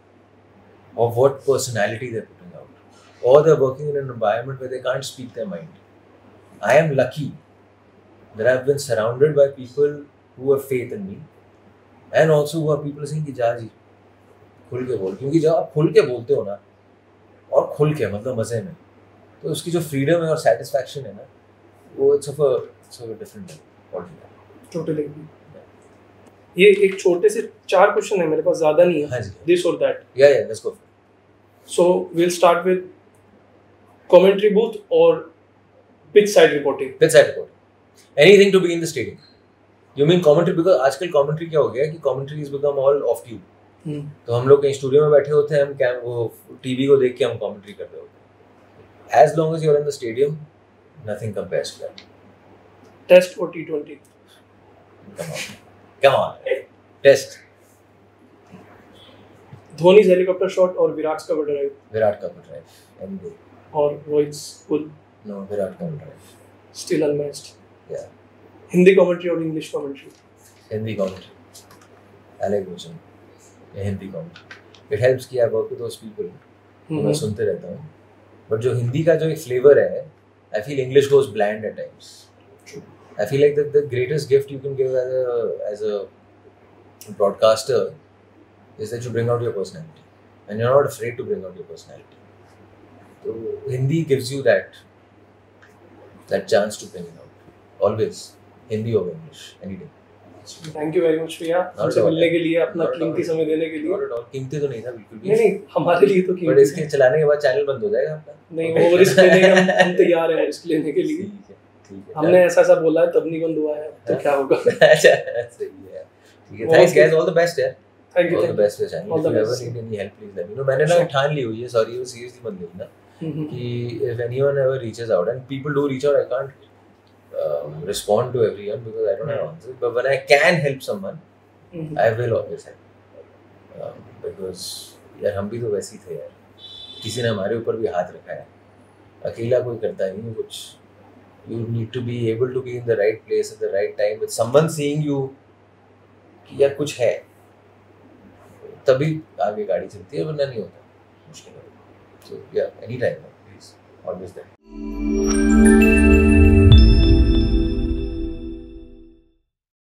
of what personality they're putting out, or they're working in an environment where they can't speak their mind. I am lucky that I've been surrounded by people who have faith in me, and also who are people saying कि जा जी खुल के बोल. क्योंकि जब आप खुल के बोलते हो ना, और खुल के मतलब मज़े में, तो उसकी जो फ्रीडम है और सेटिस्फैक्शन है ना, वो it's of a different level. Totally. ये एक छोटे से 4 क्वेश्चन है मेरे पास, ज़्यादा नहीं है. हाँ जी. दिस और दैट. या let's go. So we'll start with commentary booth और pitch side reporting. Pitch side reporting, anything to be in the stadium. You mean commentary? Because आजकल कमेंट्री क्या हो गया कि commentary is become all of tube. तो हम लोग कहीं स्टूडियो में बैठे होते हैं, हम क्या वो टीवी को देख के हम कमेंट्री करते होते हैं. As long as you are in the stadium, nothing compares to that. Test और T20. Come on. Test. Dhoni's helicopter shot और विराट का कवर ड्राइव. विराट का कवर ड्राइव एनी डे. और रोहित's पुल. नो, विराट का cover drive. Still unmatched. Yeah. Hindi commentary और English commentary. Hindi commentary. अलग question. Hindi commentary. It helps कि I work with those people. मैं सुनते रहता हूँ. बट जो हिंदी का जो एक फ्लेवर है, I feel English goes bland at times. I feel like the greatest gift you can give as a broadcaster is that you bring out your personality and you're not afraid to bring out your personality. So Hindi gives you that chance to bring it out always. Hindi or English, any day. Thank you very much भैया हमसे मिलने के लिए, अपना कीमती समय देने के लिए. कीमती तो नहीं था बिल्कुल भी. नहीं हमारे लिए तो कीमती. बट इसके चलाने के बाद चैनल बंद हो जाएगा आपका. नहीं, वो रिस्क लेने के हम तैयार हैं रिस्क लेने के लिए. ठीक है. हमने ऐसा बोला है तब नहीं बंद हुआ है, तो क्या होगा. अच्छा सही है. ठीक है, thanks guys, all the best यार, thank you, all the best for channel, All if the you ever best. Need any help please let me know. मैंने ना Sure. ठान ली हुई है, सॉरी, ये सीरियसली मत लेना कि if anyone ever reaches out, and people do reach out, I can't respond to everyone because I don't have answers, but when I can help someone, I will always help, because यार हम भी तो वैसे ही थे यार, किसी ने हमारे ऊपर भी हाथ रखा है, अकेला कोई करता नहीं है कुछ। You need to be able to be in the right place at the right time with someone seeing you कि यार कुछ है, तभी आगे गाड़ी चलती है, वरना नहीं होता, मुश्किल है। So yeah, anytime, please, always there.